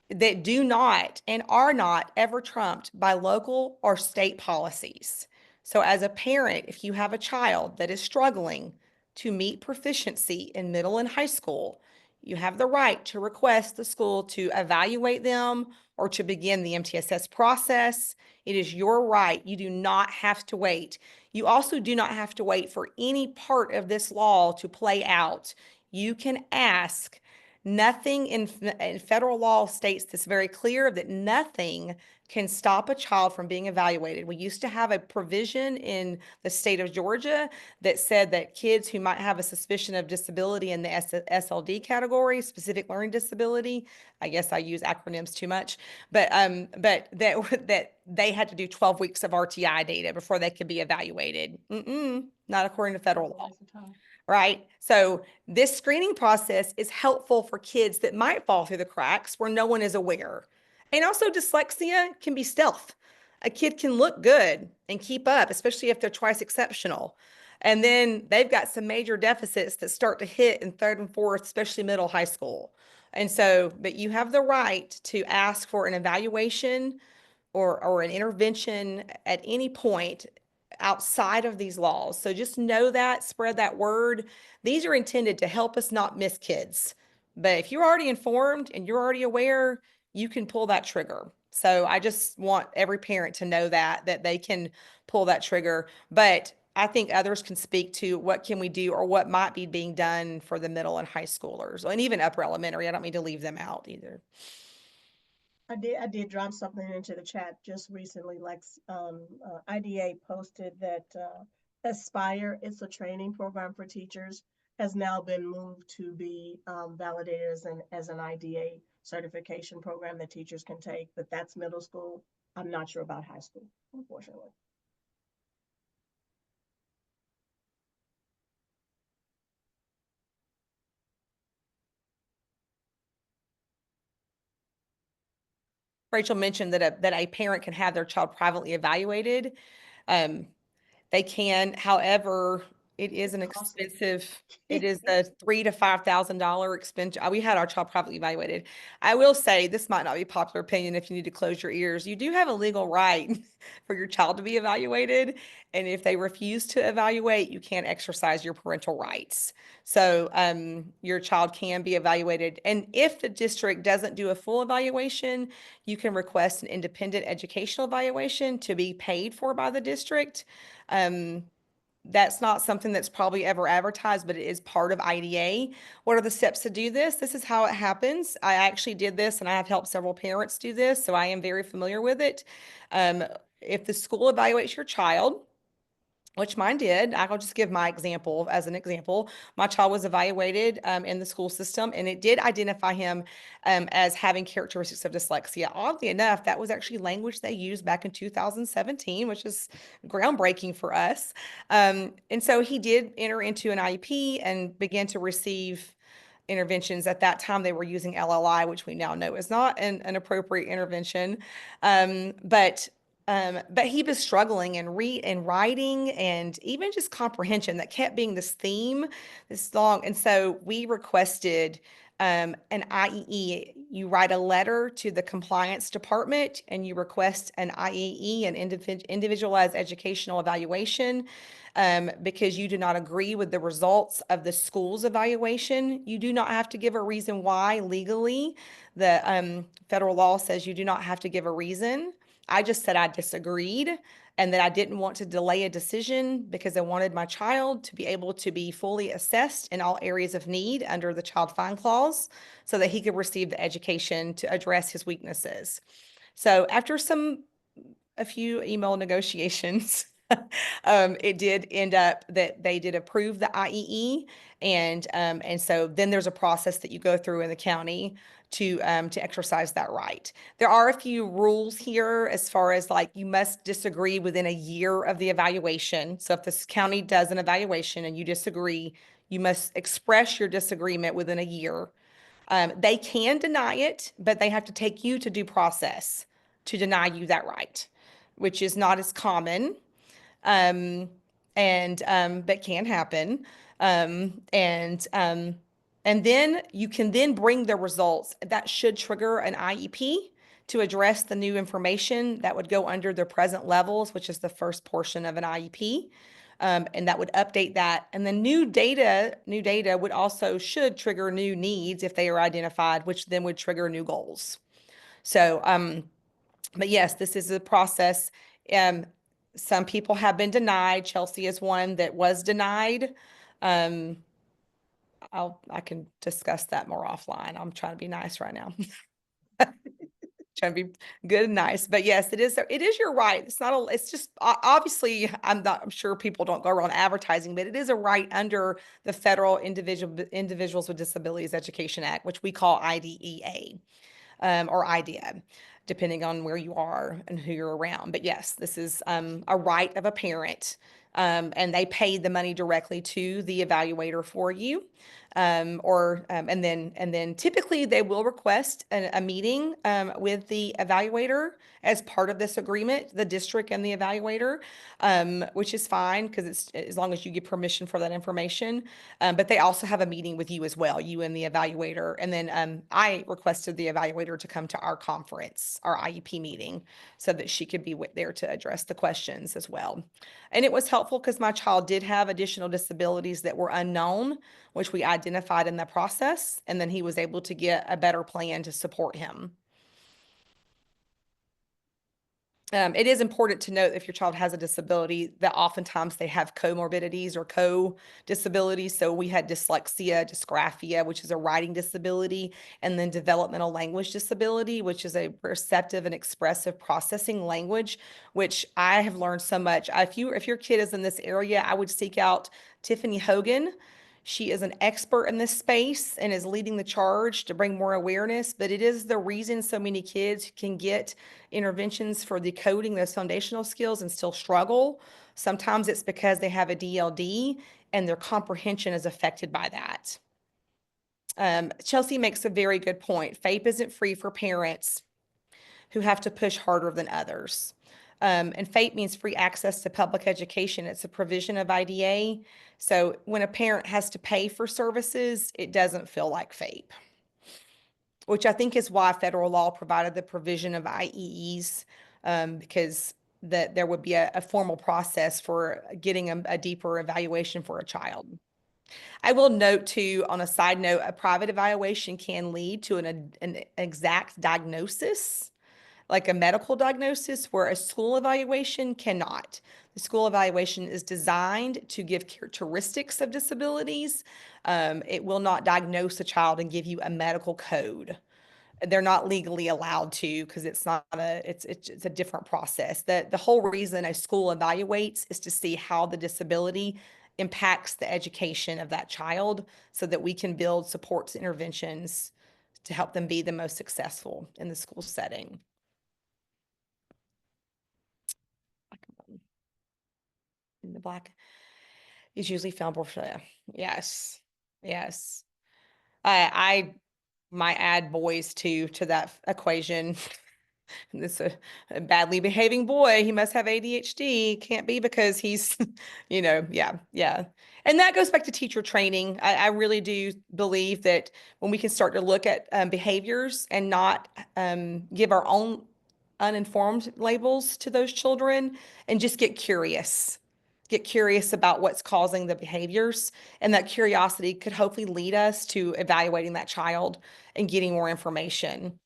that do not and are not ever trumped by local or state policies. So as a parent, if you have a child that is struggling to meet proficiency in middle and high school, you have the right to request the school to evaluate them or to begin the MTSS process. It is your right. You do not have to wait. You also do not have to wait for any part of this law to play out. You can ask. Nothing in federal law states this very clear, that nothing can stop a child from being evaluated. We used to have a provision in the state of Georgia that said that kids who might have a suspicion of disability in the SLD category, specific learning disability, I guess I use acronyms too much, but that they had to do 12 weeks of RTI data before they could be evaluated. Not according to federal law. Right? So this screening process is helpful for kids that might fall through the cracks where no one is aware. And also dyslexia can be stealth. A kid can look good and keep up, especially if they're twice exceptional. And then they've got some major deficits that start to hit in third and fourth, especially middle high school. And so, but you have the right to ask for an evaluation or an intervention at any point outside of these laws. So just know that, spread that word. These are intended to help us not miss kids. But if you're already informed and you're already aware, you can pull that trigger. So I just want every parent to know that they can pull that trigger. But I think others can speak to what can we do or what might be being done for the middle and high schoolers and even upper elementary. I don't mean to leave them out either. I did drop something into the chat just recently, like IDA posted that Aspire, it's a training program for teachers, has now been moved to be validated as an IDA certification program that teachers can take, but that's middle school. I'm not sure about high school, unfortunately. Rachel mentioned that a parent can have their child privately evaluated. They can, however, it is an expensive, it is a $3,000 to $5,000 expense. We had our child privately evaluated. I will say, this might not be popular opinion if you need to close your ears. You do have a legal right for your child to be evaluated. And if they refuse to evaluate, you can't exercise your parental rights. So your child can be evaluated. And if the district doesn't do a full evaluation, you can request an independent educational evaluation to be paid for by the district. That's not something that's probably ever advertised, but it is part of IDA. What are the steps to do this? This is how it happens. I actually did this and I have helped several parents do this, so I am very familiar with it. If the school evaluates your child, which mine did. I'll just give my example as an example. My child was evaluated in the school system, and it did identify him as having characteristics of dyslexia. Oddly enough, that was actually language they used back in 2017, which is groundbreaking for us. And so he did enter into an IEP and began to receive interventions. At that time, they were using LLI, which we now know is not an appropriate intervention. But he was struggling in writing and even just comprehension. That kept being this theme this long. And so we requested an IEE. You write a letter to the compliance department and you request an IEE, an individualized educational evaluation. Because you do not agree with the results of the school's evaluation. You do not have to give a reason why legally. The federal law says you do not have to give a reason. I just said I disagreed and that I didn't want to delay a decision because I wanted my child to be able to be fully assessed in all areas of need under the Child Find Clause so that he could receive the education to address his weaknesses. So after some a few email negotiations. It did end up that they did approve the IEE, and so then there's a process that you go through in the county to exercise that right. There are a few rules here as far as like you must disagree within a year of the evaluation. So if this county does an evaluation and you disagree, you must express your disagreement within a year. They can deny it, but they have to take you to due process to deny you that right, which is not as common, but can happen. And then you can then bring the results. That should trigger an IEP to address the new information that would go under their present levels, which is the first portion of an IEP. And that would update that. And the new data would also should trigger new needs if they are identified, which then would trigger new goals. So, but yes, this is a process. Some people have been denied. Chelsea is one that was denied. I can discuss that more offline. I'm trying to be nice right now. Trying to be good and nice, but yes, it is your right. It's not it's just obviously I'm sure people don't go around advertising, but it is a right under the federal Individuals with Disabilities Education Act, which we call IDEA, or IDEA, depending on where you are and who you're around. But yes, this is a right of a parent, and they pay the money directly to the evaluator for you. And then typically they will request a meeting with the evaluator as part of this agreement, the district and the evaluator, which is fine because it's as long as you get permission for that information. But they also have a meeting with you as well, you and the evaluator. And then I requested the evaluator to come to our conference, our IEP meeting, so that she could be there to address the questions as well. And it was helpful because my child did have additional disabilities that were unknown, which we identified in the process, and then he was able to get a better plan to support him. It is important to note if your child has a disability that oftentimes they have comorbidities or co-disabilities. So we had dyslexia, dysgraphia, which is a writing disability, and then developmental language disability, which is a receptive and expressive processing language, which I have learned so much. If your kid is in this area, I would seek out Tiffany Hogan. She is an expert in this space and is leading the charge to bring more awareness, but it is the reason so many kids can get interventions for decoding those foundational skills and still struggle. Sometimes it's because they have a DLD and their comprehension is affected by that. Chelsea makes a very good point. FAPE isn't free for parents who have to push harder than others. And FAPE means free access to public education. It's a provision of IDA. So when a parent has to pay for services, it doesn't feel like FAPE, which I think is why federal law provided the provision of IEEs, because there would be a formal process for getting a deeper evaluation for a child. I will note too, on a side note, a private evaluation can lead to an exact diagnosis, like a medical diagnosis, where a school evaluation cannot. The school evaluation is designed to give characteristics of disabilities. It will not diagnose a child and give you a medical code. They're not legally allowed to because it's a different process. The whole reason a school evaluates is to see how the disability impacts the education of that child so that we can build supports interventions to help them be the most successful in the school setting. In the black is usually found before. Yes. Yes. I might add boys to that equation. This a badly behaving boy, he must have ADHD. Can't be because he's, yeah. And that goes back to teacher training. I really do believe that when we can start to look at behaviors and not give our own uninformed labels to those children and just get curious about what's causing the behaviors. And that curiosity could hopefully lead us to evaluating that child and getting more information.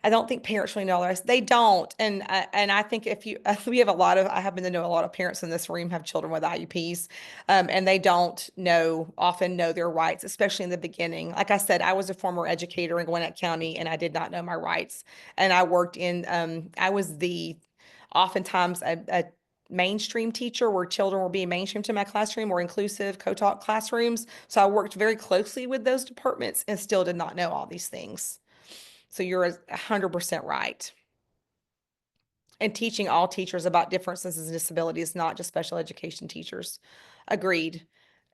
I don't think parents really know all the rest. They don't. And I think if you, we have a lot of, I happen to know a lot of parents in this room have children with IEPs, and they don't often know their rights, especially in the beginning. Like I said, I was a former educator in Gwinnett County and I did not know my rights. And I worked in, I was oftentimes a mainstream teacher where children were being mainstreamed to my classroom or inclusive co-taught classrooms. So I worked very closely with those departments and still did not know all these things. So you're 100% right. And teaching all teachers about differences and disabilities, not just special education teachers. Agreed.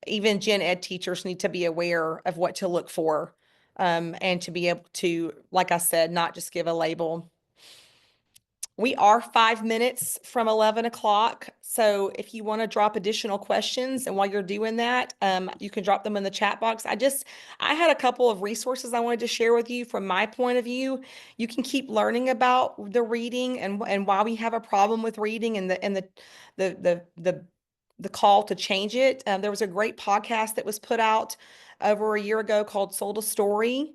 Even gen ed teachers need to be aware of what to look for, and to be able to, like I said, not just give a label. We are 5 minutes from 11 o'clock. So if you want to drop additional questions, and while you're doing that, you can drop them in the chat box. I had a couple of resources I wanted to share with you from my point of view. You can keep learning about the reading and why we have a problem with reading and the call to change it. There was a great podcast that was put out over a year ago called Sold a Story.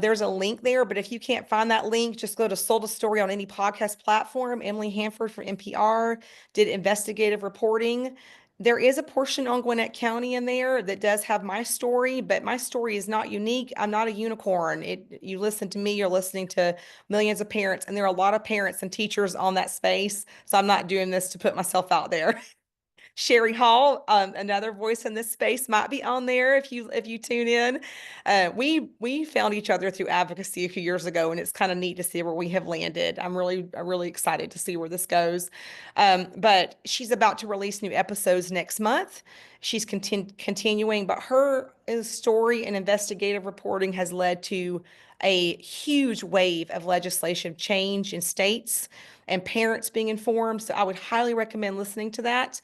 There's a link there, but if you can't find that link, just go to Sold a Story on any podcast platform. Emily Hanford for NPR did investigative reporting. There is a portion on Gwinnett County in there that does have my story, but my story is not unique. I'm not a unicorn. You listen to me, you're listening to millions of parents, and there are a lot of parents and teachers on that space. So I'm not doing this to put myself out there. Sherry Hall, another voice in this space, might be on there if you tune in. We found each other through advocacy a few years ago, and it's kind of neat to see where we have landed. I'm really excited to see where this goes. But she's about to release new episodes next month. She's continuing, but her story and investigative reporting has led to a huge wave of legislative change in states and parents being informed. So I would highly recommend listening to that.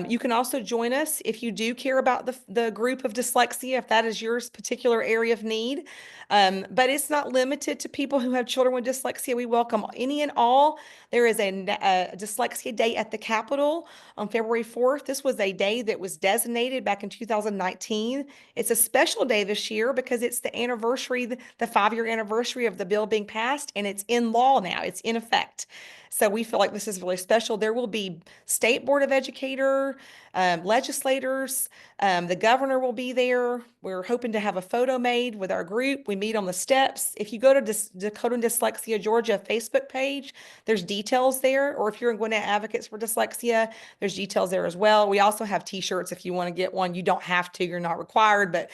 You can also join us if you do care about the group of dyslexia, if that is your particular area of need. But it's not limited to people who have children with dyslexia. We welcome any and all. There is a dyslexia day at the Capitol on February 4th. This was a day that was designated back in 2019. It's a special day this year because it's the anniversary, the 5-year anniversary of the bill being passed, and it's in law now. It's in effect. So we feel like this is really special. There will be State Board of Educator, legislators, the governor will be there. We're hoping to have a photo made with our group. We meet on the steps. If you go to Dakota Dyslexia Georgia Facebook page, there's details there. Or if you're in Gwinnett Advocates for Dyslexia, there's details there as well. We also have t-shirts if you want to get one. You don't have to, you're not required, but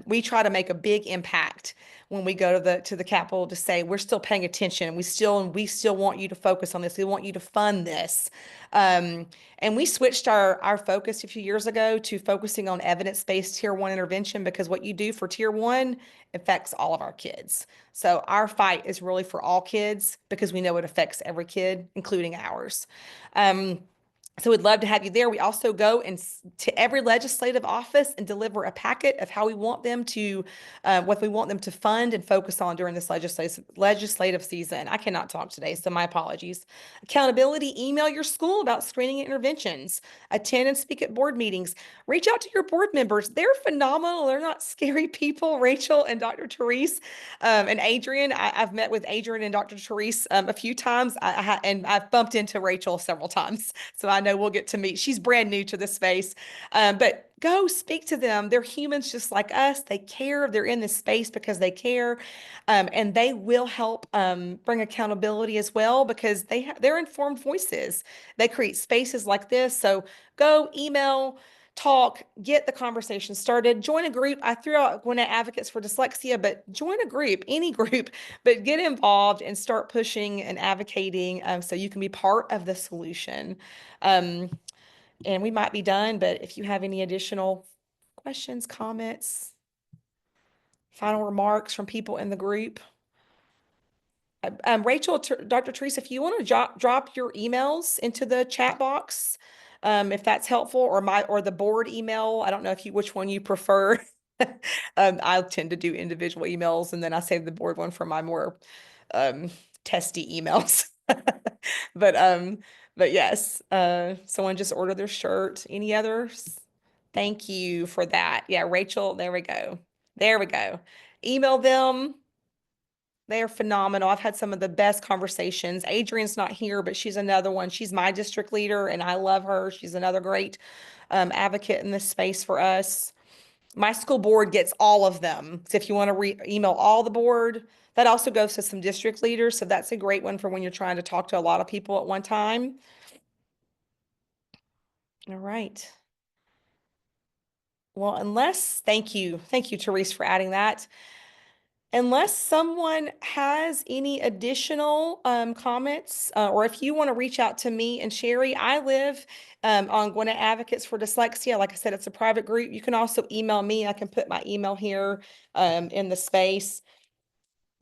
we try to make a big impact when we go to the Capitol to say we're still paying attention. We still want you to focus on this. We want you to fund this. And we switched our focus a few years ago to focusing on evidence-based tier 1 intervention, because what you do for tier 1 affects all of our kids. So our fight is really for all kids because we know it affects every kid, including ours. So we'd love to have you there. We also go to every legislative office and deliver a packet of how we want them to, what we want them to fund and focus on during this legislative season. I cannot talk today, so my apologies. Accountability, email your school about screening and interventions. Attend and speak at board meetings. Reach out to your board members. They're phenomenal. They're not scary people. Rachel and Dr. Therese and Adrian. I've met with Adrian and Dr. Therese a few times, and I've bumped into Rachel several times. So I know we'll get to meet. She's brand new to this space, but go speak to them. They're humans just like us. They care. They're in this space because they care, and they will help bring accountability as well because they're informed voices. They create spaces like this. So go email, talk, get the conversation started, join a group. I threw out Gwinnett Advocates for Dyslexia, but join a group, any group, but get involved and start pushing and advocating so you can be part of the solution. And we might be done, but if you have any additional questions, comments, final remarks from people in the group. Rachel, Dr. Teresa, if you want to drop your emails into the chat box, if that's helpful, or the board email. I don't know which one you prefer. I tend to do individual emails, and then I save the board one for my more testy emails. But yes, someone just ordered their shirt. Any others? Thank you for that. Yeah, Rachel, there we go. Email them. They are phenomenal. I've had some of the best conversations. Adrian's not here, but she's another one. She's my district leader and I love her. She's another great advocate in this space for us. My school board gets all of them. So if you want to email all the board, that also goes to some district leaders. So that's a great one for when you're trying to talk to a lot of people at one time. All right. Well, thank you, Therese, for adding that. Unless someone has any additional comments, or if you want to reach out to me and Sherry, I live on Gwinnett Advocates for Dyslexia. Like I said, it's a private group. You can also email me. I can put my email here in the space.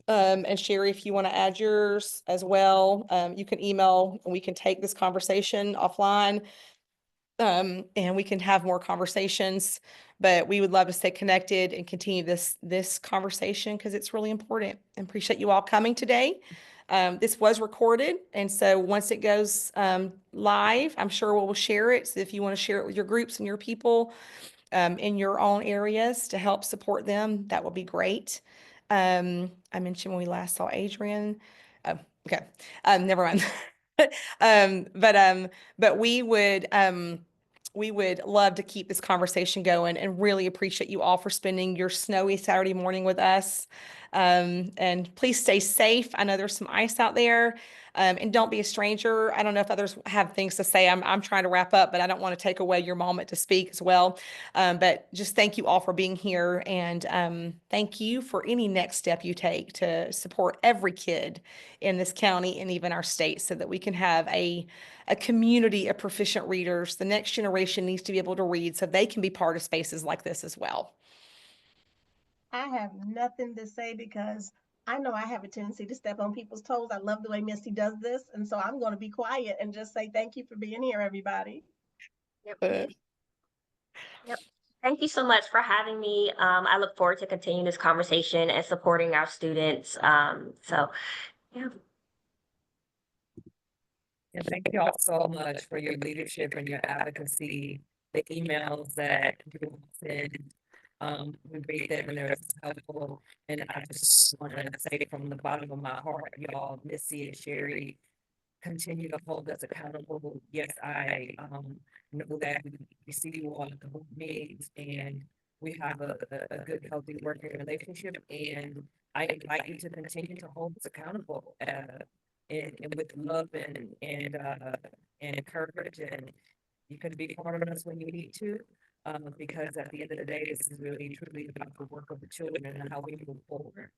And Sherry, if you want to add yours as well, you can email and we can take this conversation offline. And we can have more conversations, but we would love to stay connected and continue this conversation because it's really important. And appreciate you all coming today. This was recorded, and so once it goes live, I'm sure we'll share it. So if you want to share it with your groups and your people in your own areas to help support them, that would be great. I mentioned when we last saw Adrian. Oh, okay. Never mind. But we would love to keep this conversation going and really appreciate you all for spending your snowy Saturday morning with us. And please stay safe. I know there's some ice out there. And don't be a stranger. I don't know if others have things to say. I'm trying to wrap up, but I don't want to take away your moment to speak as well. But just thank you all for being here, and thank you for any next step you take to support every kid in this county and even our state so that we can have a community of proficient readers. The next generation needs to be able to read so they can be part of spaces like this as well. I have nothing to say because I know I have a tendency to step on people's toes. I love the way Missy does this. And so I'm going to be quiet and just say thank you for being here, everybody. Yep. Yep. Thank you so much for having me. I look forward to continuing this conversation and supporting our students. So, yeah. And thank you all so much for your leadership and your advocacy, the emails that you send. We read them and they're helpful. And I just want to say from the bottom of my heart, y'all, Missy and Sherry, continue to hold us accountable. Yes, I know that we see you all at the board meetings and we have a good, healthy working relationship. And I invite you to continue to hold us accountable and with love and courage. And you can be part of us when you need to. Because at the end of the day, this is really truly about the work of the children and how we move forward.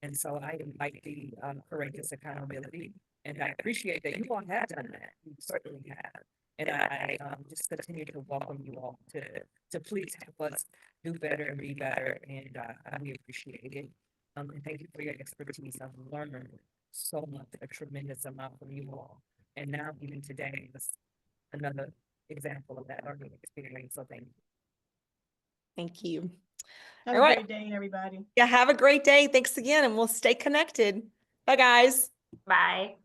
And so I invite the courageous accountability. And I appreciate that you all have done that. You certainly have. And I just continue to welcome you all to please help us do better and be better. And I really appreciate it. And thank you for your expertise. I've learned so much, a tremendous amount from you all. And now even today is another example of that learning experience. So thank you. Thank you. Have All a right. great day, everybody. Yeah, have a great day. Thanks again, and we'll stay connected. Bye, guys. Bye.